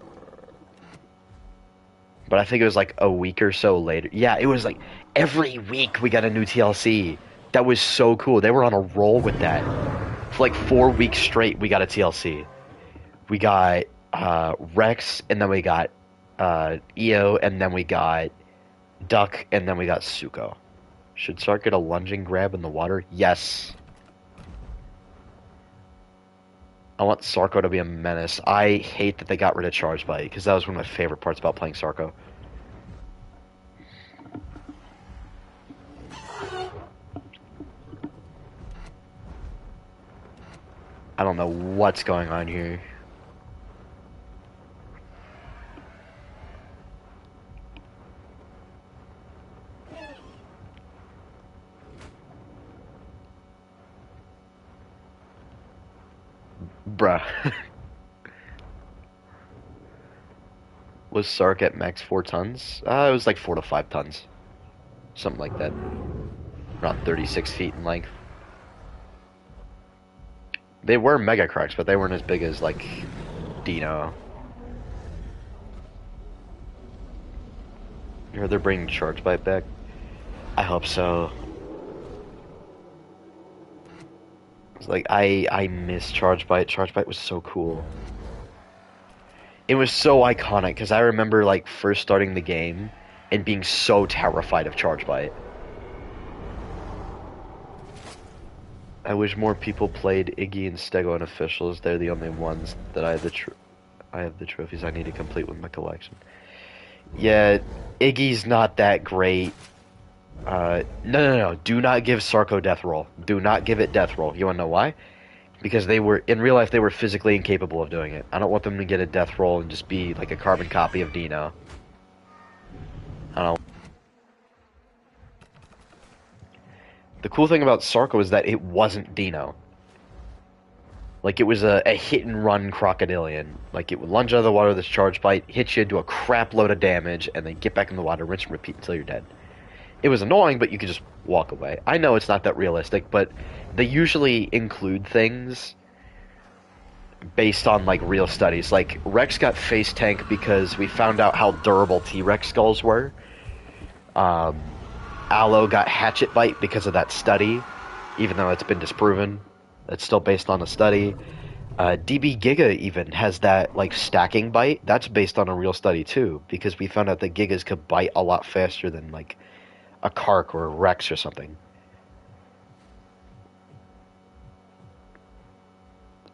But I think it was like a week or so later. Yeah, it was like every week we got a new TLC. That was so cool. They were on a roll with that. For like 4 weeks straight, we got a TLC. We got Rex, and then we got EO, and then we got Duck, and then we got Suko. Should Sark get a lunging grab in the water? Yes. I want Sarko to be a menace. I hate that they got rid of Charge Bite, because that was one of my favorite parts about playing Sarko. I don't know what's going on here. Bruh. Was Sark at max 4 tons? It was like 4 to 5 tons. Something like that. Around 36 feet in length. They were Mega Cracks, but they weren't as big as, like, Dino. You heard they're bringing Charge Bite back? I hope so. It's like, I miss Charge Bite. Charge Bite was so cool. It was so iconic, because I remember, like, first starting the game and being so terrified of Charge Bite. I wish more people played Iggy and Stego and Officials. They're the only ones that I have the trophies I need to complete with my collection. Yeah, Iggy's not that great. No. Do not give Sarko Death Roll. Do not give it Death Roll. You wanna know why? Because they were, in real life, they were physically incapable of doing it. I don't want them to get a Death Roll and just be like a carbon copy of Dino. I don't know. The cool thing about Sarko is that it wasn't Dino. Like, it was a hit-and-run crocodilian. Like, it would lunge out of the water with its Charge Bite, hit you, do a crap load of damage, and then get back in the water, rinse and repeat until you're dead. It was annoying, but you could just walk away. I know it's not that realistic, but they usually include things based on, like, real studies. Like, Rex got face tank because we found out how durable T-Rex skulls were. Aloe got hatchet bite because of that study, even though it's been disproven. It's still based on a study. DB Giga even has that like stacking bite. That's based on a real study too, because we found out that Gigas could bite a lot faster than like a Kark or a Rex or something.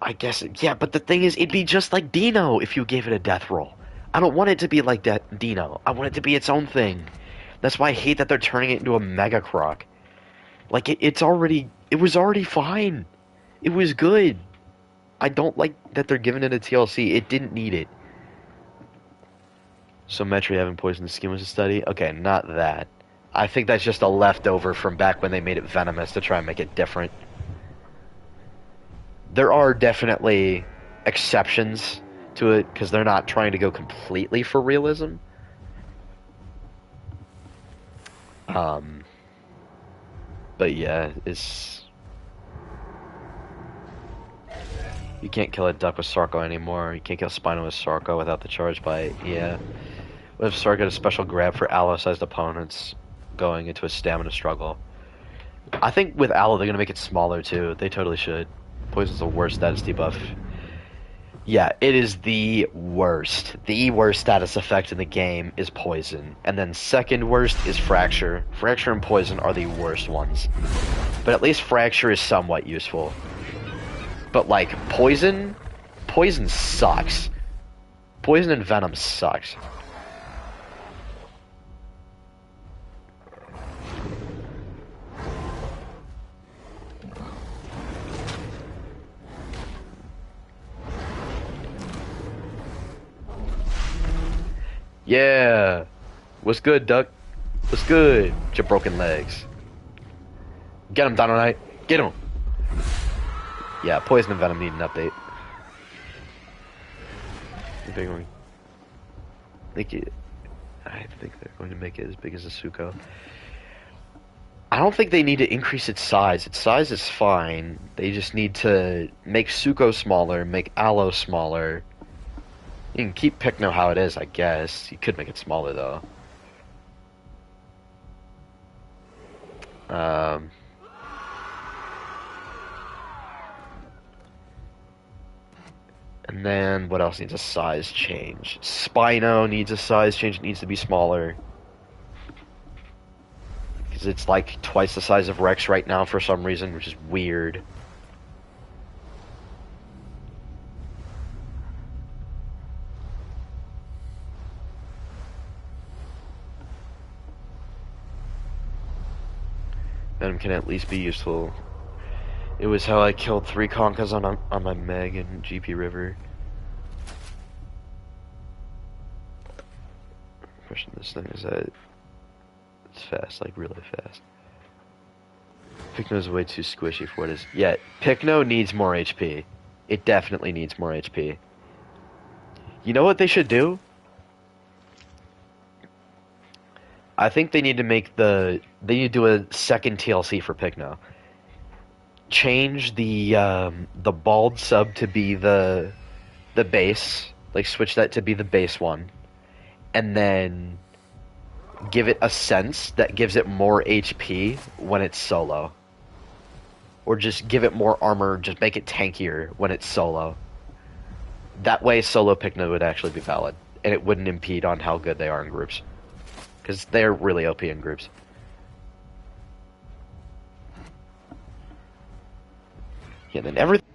I guess, yeah, but the thing is, it'd be just like Dino if you gave it a death roll. I don't want it to be like that Dino. I want it to be its own thing. That's why I hate that they're turning it into a Mega Croc. Like, it was already fine. It was good. I don't like that they're giving it a TLC. It didn't need it. So Metri having poisoned the skin was a study? Okay, not that. I think that's just a leftover from back when they made it venomous to try and make it different. There are definitely exceptions to it because they're not trying to go completely for realism. Um, but yeah, it's you can't kill a duck with Sarko anymore. You can't kill Spino with Sarko without the charge bite. Yeah. What if Sarko had a special grab for aloe-sized opponents going into a stamina struggle? I think with aloe they're gonna make it smaller too. They totally should. Poison's the worst status debuff. Yeah, it is the worst. The worst status effect in the game is Poison. And then second worst is Fracture. Fracture and Poison are the worst ones. But at least Fracture is somewhat useful. But like, Poison? Poison sucks. Poison and Venom sucks. Yeah! What's good, Duck? What's good? With your broken legs. Get him, Dynamite. Get him! Yeah, Poison and Venom need an update. They're going to make it. I think they're going to make it as big as a Suko. I don't think they need to increase its size. Its size is fine. They just need to make Suko smaller, make Aloe smaller. You can keep Pycno how it is, I guess. You could make it smaller, though. And then, what else needs a size change? Spino needs a size change. It needs to be smaller. Because it's like twice the size of Rex right now for some reason, which is weird. Venom can at least be useful. It was how I killed 3 Conkas on my Meg in GP River. Question this thing is that it's fast, like really fast. Pycno's way too squishy for what it is. Yeah, Pycno needs more HP. It definitely needs more HP. You know what they should do? I think they need to make they need to do a second TLC for Pycno. Change the bald sub to be the base, like switch that to be the base one, and then give it a sense that gives it more HP when it's solo. Or just give it more armor, just make it tankier when it's solo. That way solo Pycno would actually be valid, and it wouldn't impede on how good they are in groups. Because they're really OP in groups. Yeah, then everything...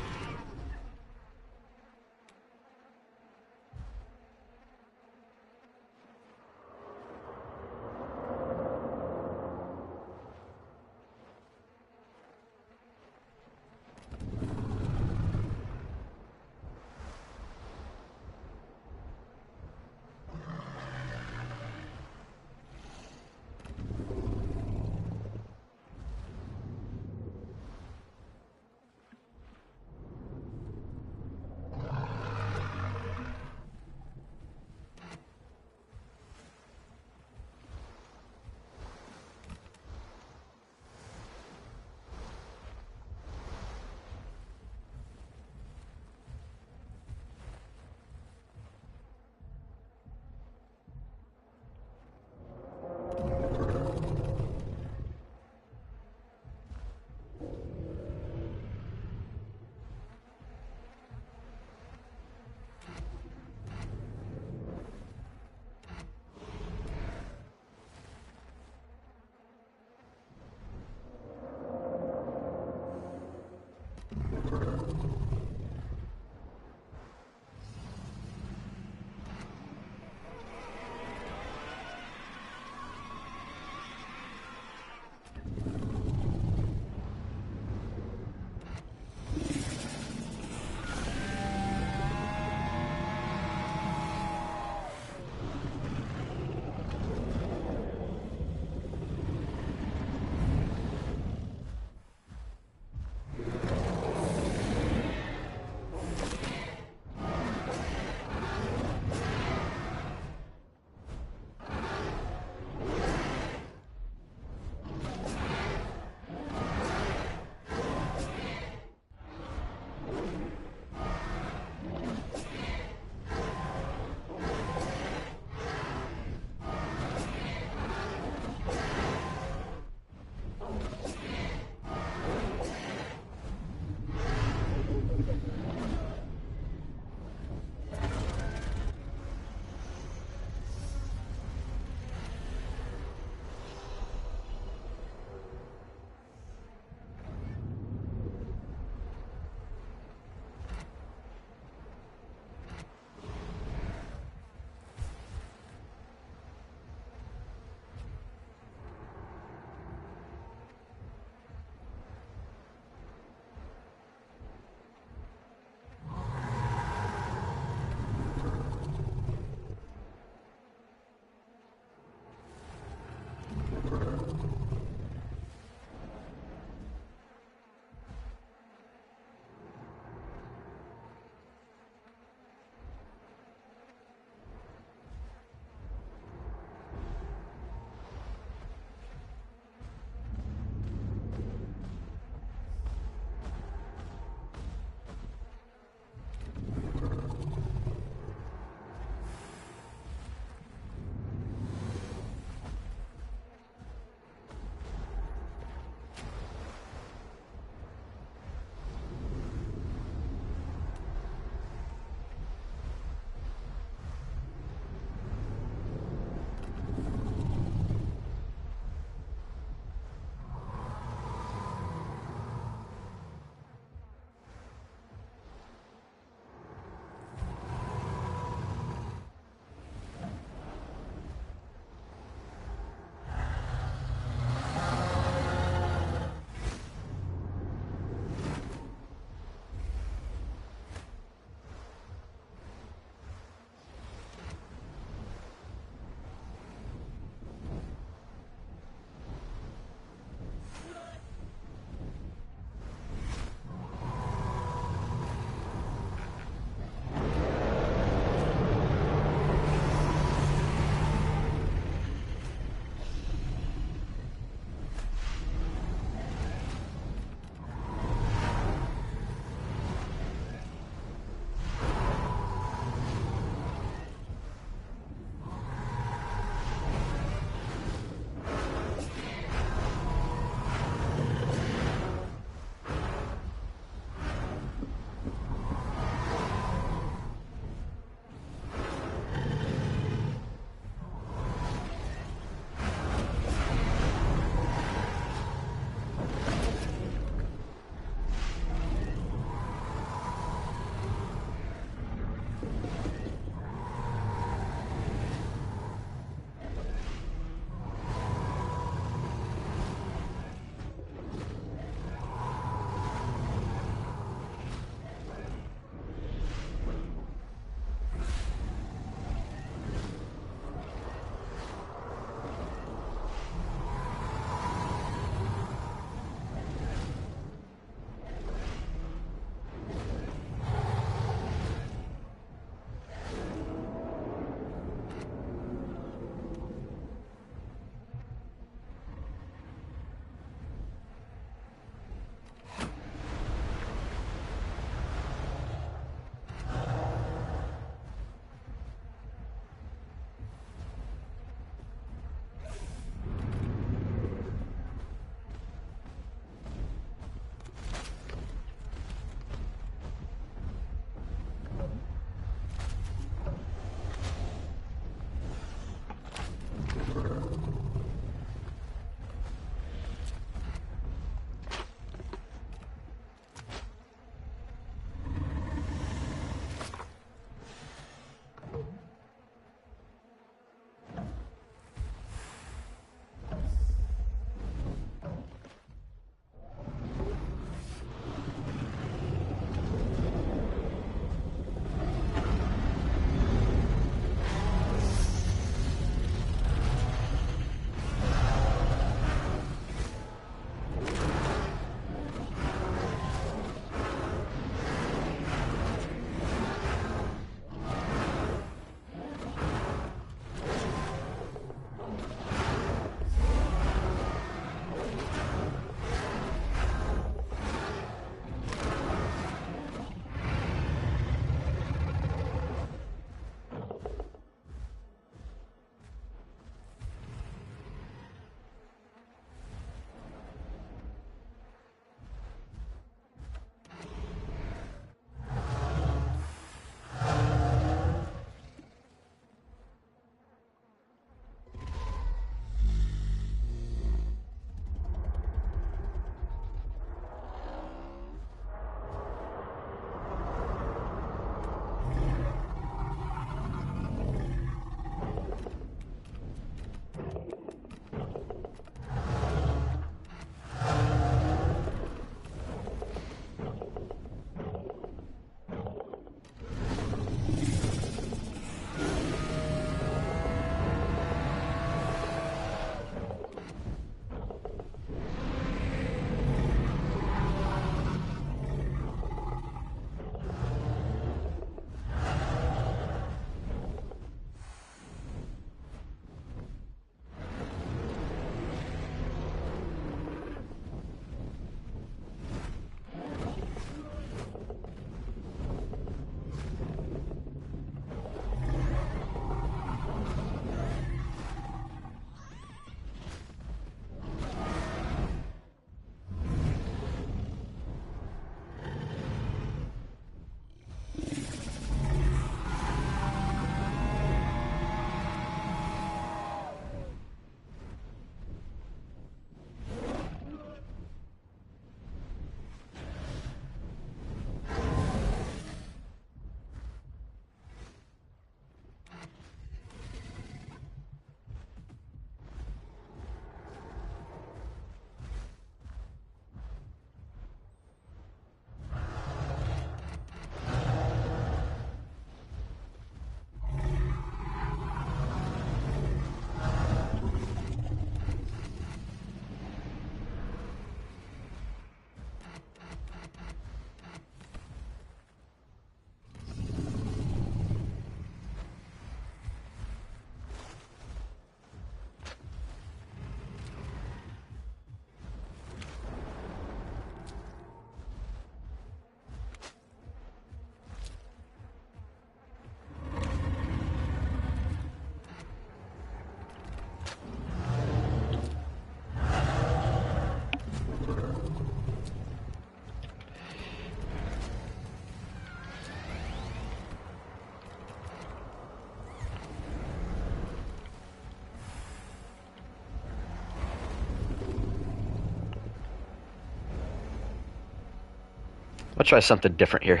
Let's try something different here.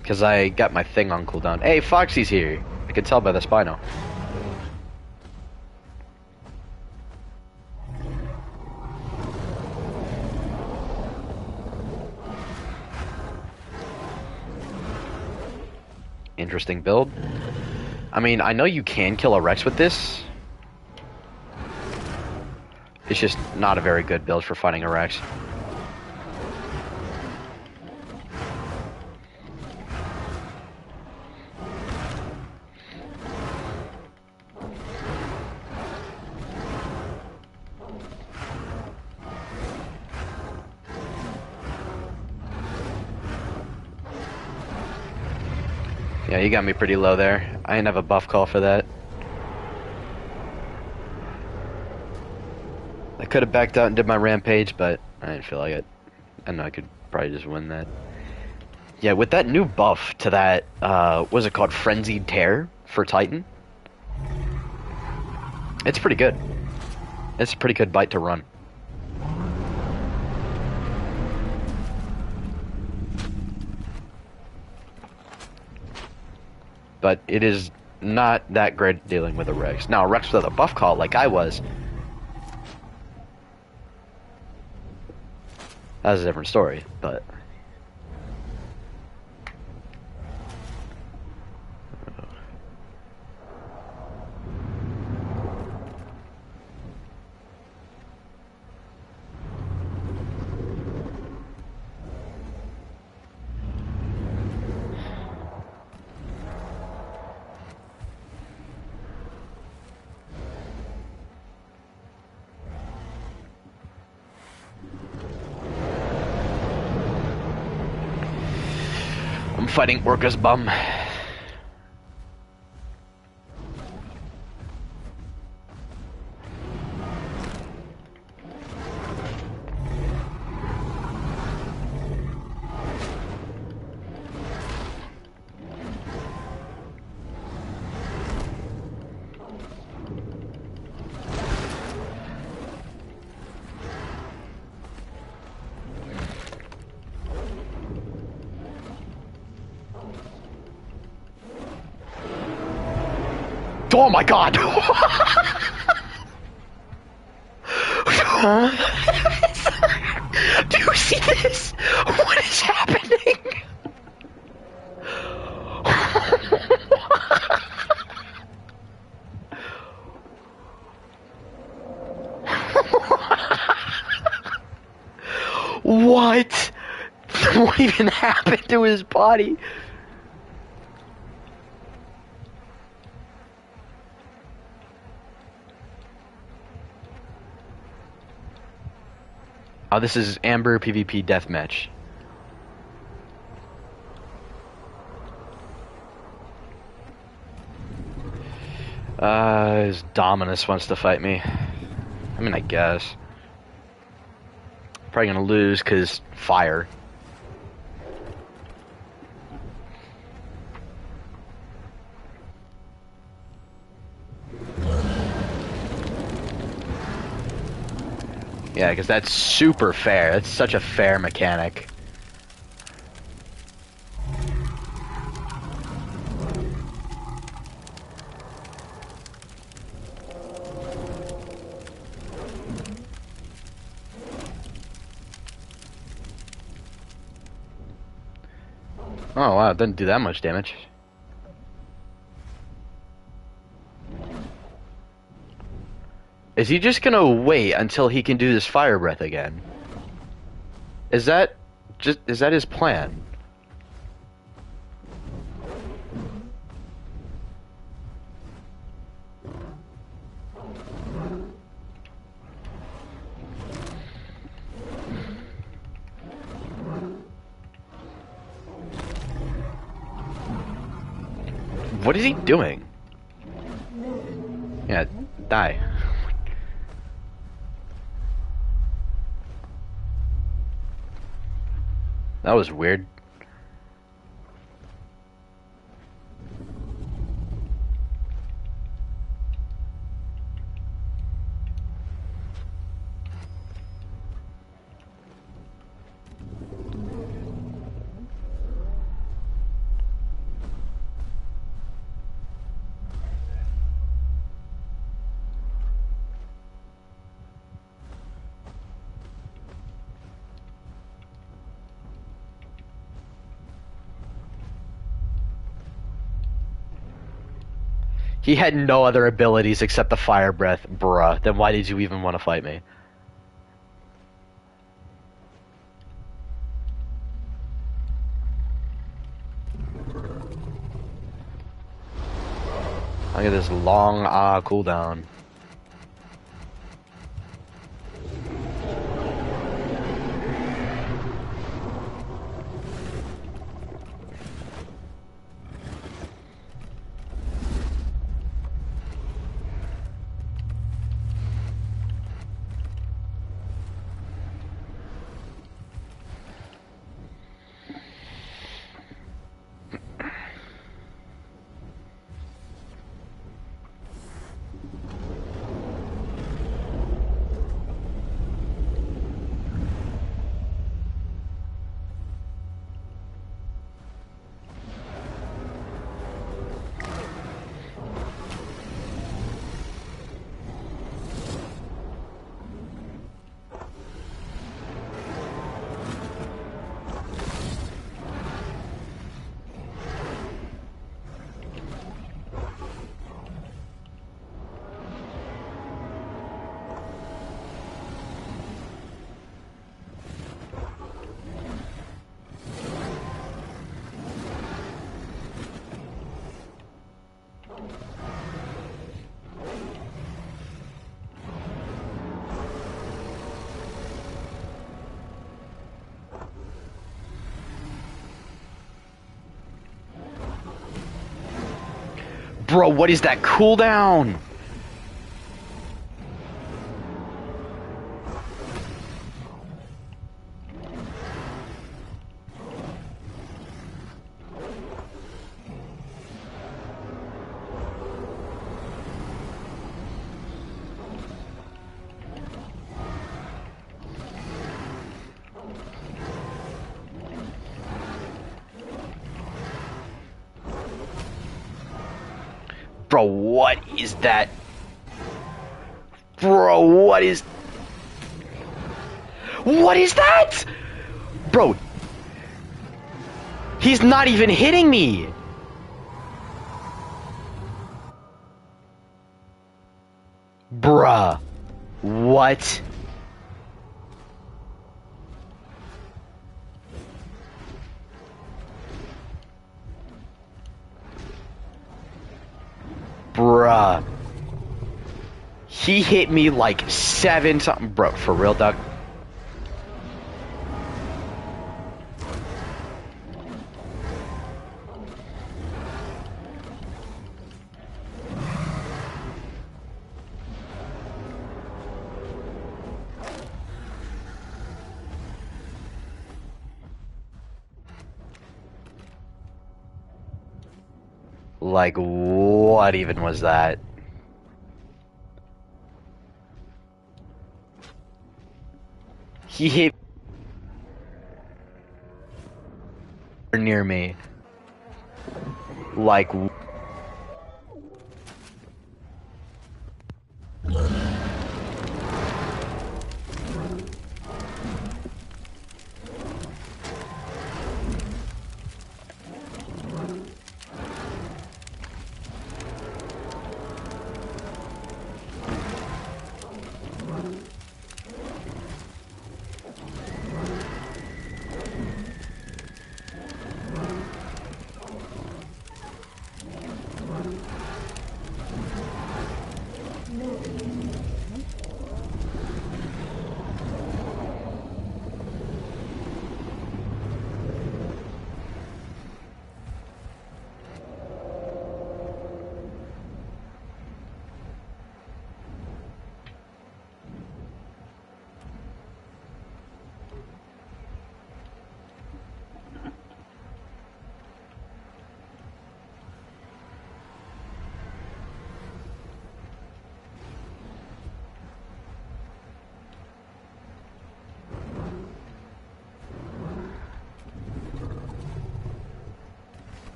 Because I got my thing on cooldown. Hey, Foxy's here. I can tell by the Spino. Interesting build. I mean, I know you can kill a Rex with this. It's just not a very good build for fighting a Rex. Yeah, you got me pretty low there. I didn't have a buff call for that. I could have backed out and did my rampage, but I didn't feel like it. I know I could probably just win that. Yeah, with that new buff to that, what was it called? Frenzied Tear for Titan? It's pretty good. It's a pretty good bite to run. But it is not that great dealing with a Rex. Now, a Rex with a buff call like I was, that's a different story, but... I'm fighting Orca's bum. Oh my god! Do you see this? What is happening? What? What even happened to his body? Oh, this is Amber PvP Deathmatch. His Dominus wants to fight me. I mean, I guess. Probably gonna lose, cause fire. Yeah, because that's super fair. That's such a fair mechanic. Oh wow, it doesn't do that much damage. Is he just gonna wait until he can do this fire breath again? Is that his plan? What is he doing? Yeah, die. That was weird. He had no other abilities except the fire breath, bruh. Then why did you even want to fight me? Look at this long cooldown. Bro, what is that cooldown? Bro, what is that? Bro, what is... What is that? Bro, he's not even hitting me. Bruh, what? Bruh. He hit me like 7 something. Bro, for real, Doug? Like, what even was that? He hit near me. Like,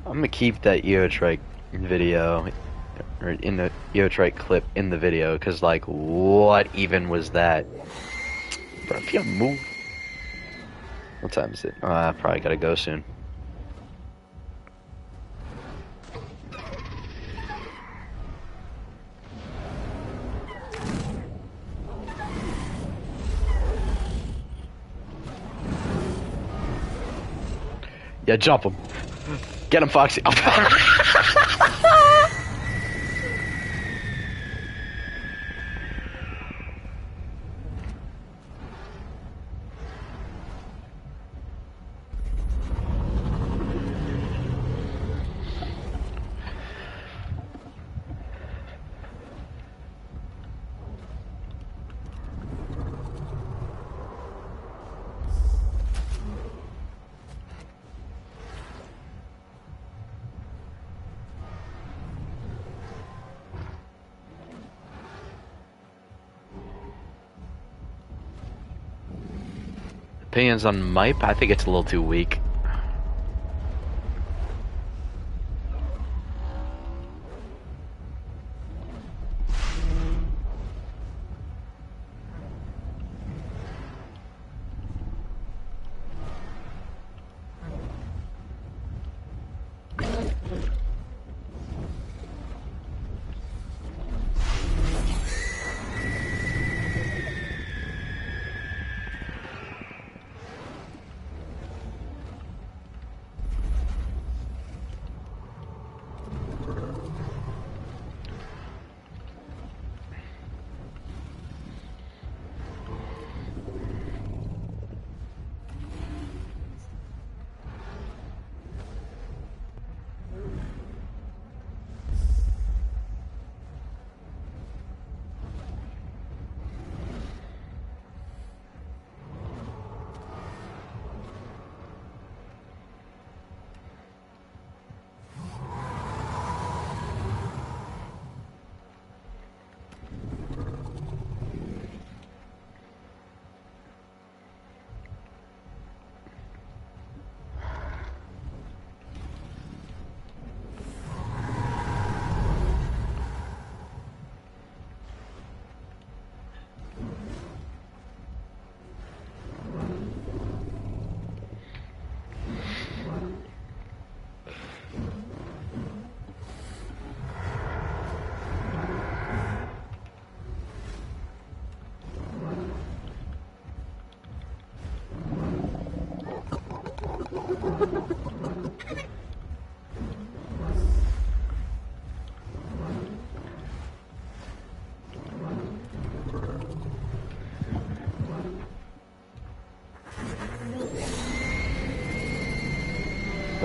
I'm gonna keep that EOTrike video, or in the EOTrike clip in the video, cause like, what even was that? Bro, if you move. What time is it? I probably gotta go soon. Yeah, jump him. Get him, Foxy. Opinions on Mipe? I think it's a little too weak.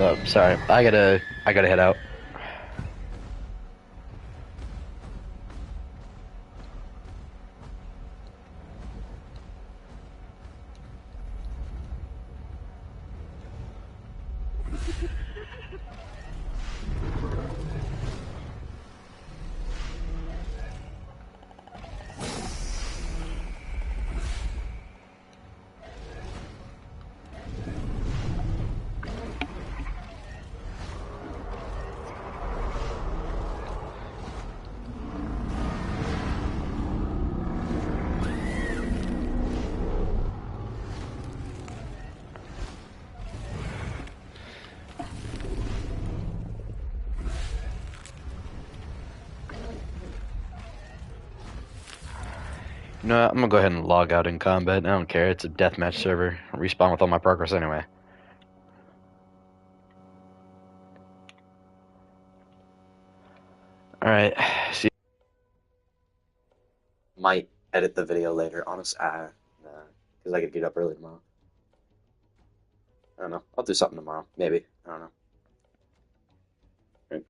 Oh, sorry. I gotta head out. You know what? I'm gonna go ahead and log out in combat. I don't care. It's a deathmatch server. I'll respawn with all my progress anyway. Alright. See. Might edit the video later. Honest, because I could get up early tomorrow. I don't know. I'll do something tomorrow. Maybe. I don't know.